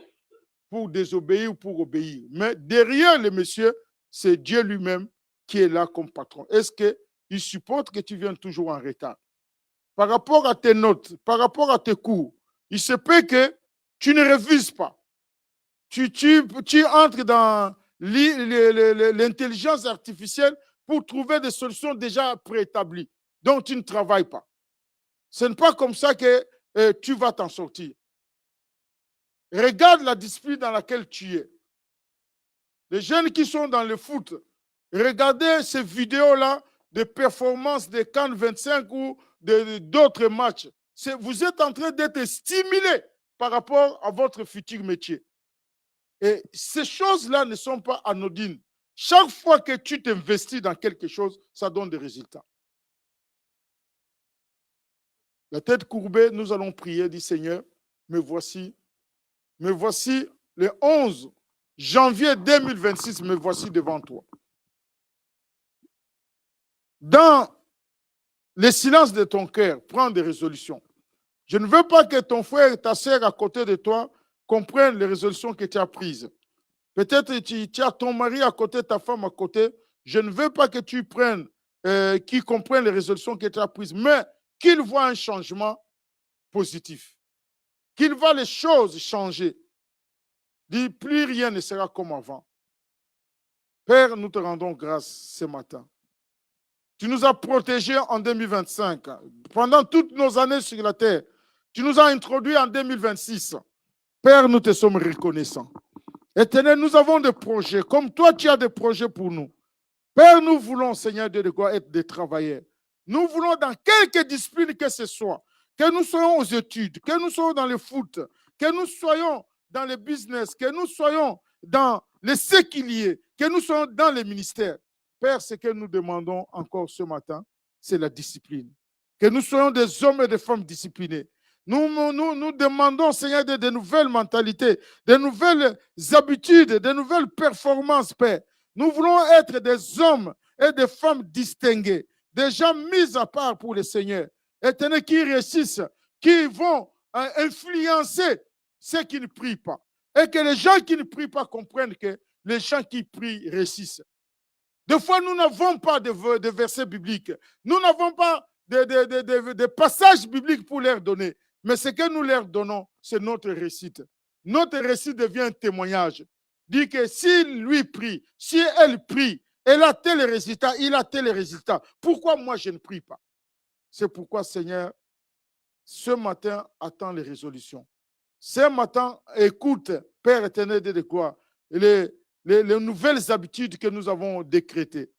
pour désobéir ou pour obéir. Mais derrière le monsieur, c'est Dieu lui-même qui est là comme patron. Est-ce qu'il supporte que tu viennes toujours en retard? Par rapport à tes notes, par rapport à tes cours, il se peut que tu ne révises pas. Tu entres dans l'intelligence artificielle pour trouver des solutions déjà préétablies. Donc, tu ne travailles pas. Ce n'est pas comme ça que tu vas t'en sortir. Regarde la discipline dans laquelle tu es. Les jeunes qui sont dans le foot, regardez ces vidéos-là de performances de Cannes 25 ou d'autres matchs. Vous êtes en train d'être stimulé par rapport à votre futur métier. Et ces choses-là ne sont pas anodines. Chaque fois que tu t'investis dans quelque chose, ça donne des résultats. La tête courbée, nous allons prier, dit Seigneur, me voici le 11 janvier 2026, me voici devant toi. Dans le silence de ton cœur, prends des résolutions. Je ne veux pas que ton frère et ta sœur à côté de toi comprennent les résolutions que tu as prises. Peut-être que tu as ton mari à côté, ta femme à côté. Je ne veux pas que tu prennes, qu'ils comprennent les résolutions que tu as prises, mais qu'ils voient un changement positif. Qu'ils voient les choses changer. Dis, plus rien ne sera comme avant. Père, nous te rendons grâce ce matin. Tu nous as protégés en 2025. Pendant toutes nos années sur la terre, tu nous as introduits en 2026. Père, nous te sommes reconnaissants. Éternel, nous avons des projets. Comme toi, tu as des projets pour nous. Père, nous voulons, Seigneur Dieu de gloire, être des travailleurs. Nous voulons, dans quelque discipline que ce soit, que nous soyons aux études, que nous soyons dans le foot, que nous soyons dans le business, que nous soyons dans les séquiliers, que nous soyons dans les ministères. Père, ce que nous demandons encore ce matin, c'est la discipline. Que nous soyons des hommes et des femmes disciplinés. Nous demandons, Seigneur, de nouvelles mentalités, de nouvelles habitudes, de nouvelles performances, Père. Nous voulons être des hommes et des femmes distingués, des gens mis à part pour le Seigneur, éternel, qui réussissent, qui vont influencer ceux qui ne prient pas. Et que les gens qui ne prient pas comprennent que les gens qui prient réussissent. Des fois, nous n'avons pas de versets bibliques. Nous n'avons pas de passages bibliques pour leur donner. Mais ce que nous leur donnons, c'est notre récit. Notre récit devient un témoignage. Dit que s'il lui prie, si elle prie, elle a tel résultat, il a tel résultat. Pourquoi moi je ne prie pas? C'est pourquoi, Seigneur, ce matin, attends les résolutions. Ce matin, écoute, Père éternel de gloire, les nouvelles habitudes que nous avons décrétées,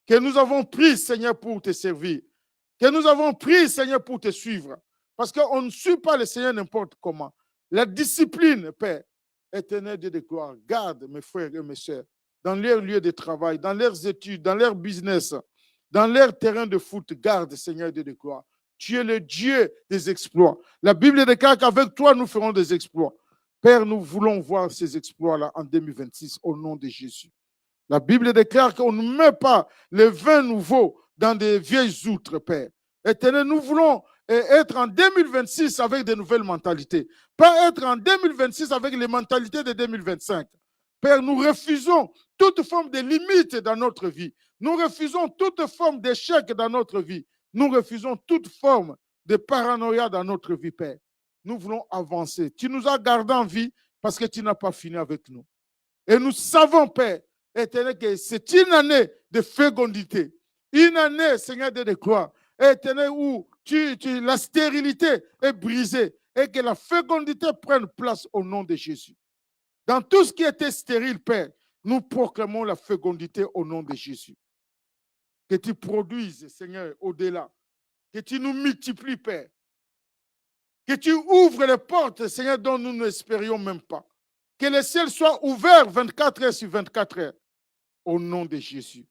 que nous avons prises, Seigneur, pour te servir, que nous avons prises, Seigneur, pour te suivre. Parce qu'on ne suit pas le Seigneur n'importe comment. La discipline, Père, éternel Dieu de gloire, garde mes frères et mes sœurs dans leur lieu de travail, dans leurs études, dans leur business, dans leur terrain de foot. Garde, Seigneur Dieu de gloire. Tu es le Dieu des exploits. La Bible déclare qu'avec toi, nous ferons des exploits. Père, nous voulons voir ces exploits-là en 2026 au nom de Jésus. La Bible déclare qu'on ne met pas les vins nouveaux dans des vieilles outres, Père. Éternel, nous voulons être en 2026 avec de nouvelles mentalités. Pas être en 2026 avec les mentalités de 2025. Père, nous refusons toute forme de limite dans notre vie. Nous refusons toute forme d'échec dans notre vie. Nous refusons toute forme de paranoïa dans notre vie, Père. Nous voulons avancer. Tu nous as gardés en vie parce que tu n'as pas fini avec nous. Et nous savons, Père, éternel, que c'est une année de fécondité. Une année, Seigneur de gloire, éternel, où la stérilité est brisée et que la fécondité prenne place au nom de Jésus. Dans tout ce qui était stérile, Père, nous proclamons la fécondité au nom de Jésus. Que tu produises, Seigneur, au-delà. Que tu nous multiplies, Père. Que tu ouvres les portes, Seigneur, dont nous n'espérions même pas. Que le ciel soit ouvert 24 heures sur 24 heures. Au nom de Jésus.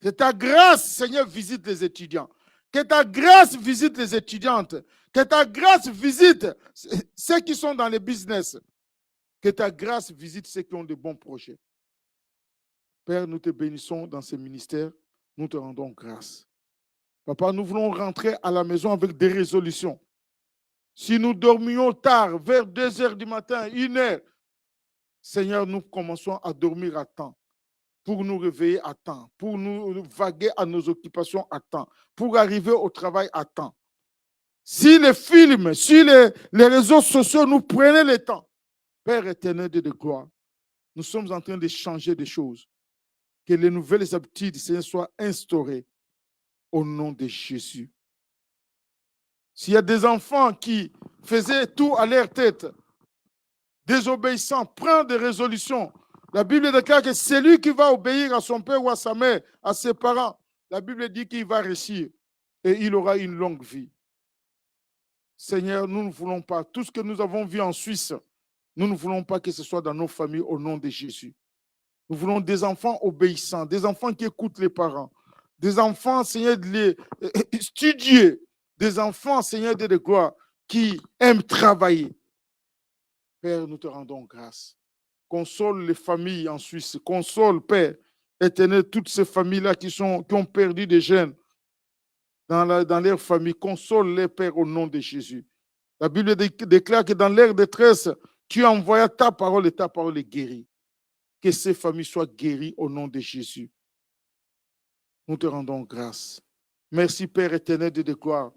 Que ta grâce, Seigneur, visite les étudiants. Que ta grâce visite les étudiantes. Que ta grâce visite ceux qui sont dans les business. Que ta grâce visite ceux qui ont de bons projets. Père, nous te bénissons dans ce ministère. Nous te rendons grâce. Papa, nous voulons rentrer à la maison avec des résolutions. Si nous dormions tard, vers 2 heures du matin, 1 heure, Seigneur, nous commençons à dormir à temps, pour nous réveiller à temps, pour nous vaguer à nos occupations à temps, pour arriver au travail à temps. Si les films, si les réseaux sociaux nous prenaient le temps, Père éternel de gloire, nous sommes en train de changer des choses. Que les nouvelles habitudes, Seigneur, soient instaurées au nom de Jésus. S'il y a des enfants qui faisaient tout à leur tête, désobéissants, prennent des résolutions, la Bible déclare que celui qui va obéir à son père ou à sa mère, à ses parents, la Bible dit qu'il va réussir et il aura une longue vie. Seigneur, nous ne voulons pas, tout ce que nous avons vu en Suisse, nous ne voulons pas que ce soit dans nos familles au nom de Jésus. Nous voulons des enfants obéissants, des enfants qui écoutent les parents, des enfants, Seigneur, studieux, des enfants, Seigneur, de gloire, qui aiment travailler. Père, nous te rendons grâce. Console les familles en Suisse, console, Père, éternel, toutes ces familles-là qui ont perdu des jeunes dans leur famille, console les Pères au nom de Jésus. La Bible déclare que dans leur détresse, tu envoies ta parole et ta parole est guérie. Que ces familles soient guéries au nom de Jésus. Nous te rendons grâce. Merci, Père éternel de gloire.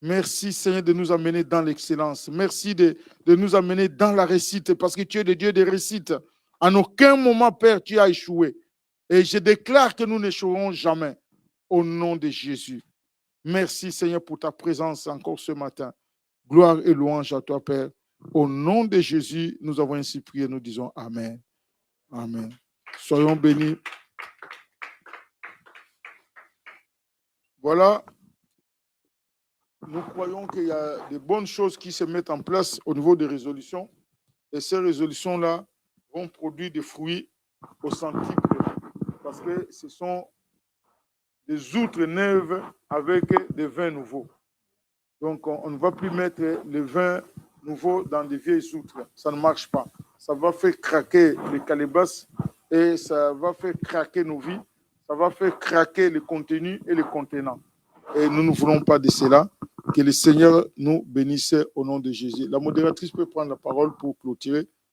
Merci, Seigneur, de nous amener dans l'excellence. Merci de nous amener dans la réussite, parce que tu es le Dieu de réussite. En aucun moment, Père, tu as échoué. Et je déclare que nous n'échouerons jamais au nom de Jésus. Merci, Seigneur, pour ta présence encore ce matin. Gloire et louange à toi, Père. Au nom de Jésus, nous avons ainsi prié, nous disons Amen. Amen. Soyons bénis. Voilà. Nous croyons qu'il y a des bonnes choses qui se mettent en place au niveau des résolutions. Et ces résolutions-là vont produire des fruits au centuple. Parce que ce sont des outres neuves avec des vins nouveaux. Donc, on ne va plus mettre les vins nouveaux dans des vieilles outres. Ça ne marche pas. Ça va faire craquer les calebasses et ça va faire craquer nos vies. Ça va faire craquer les contenus et les contenants. Et nous ne voulons pas de cela. Que le Seigneur nous bénisse au nom de Jésus. La modératrice peut prendre la parole pour clôturer.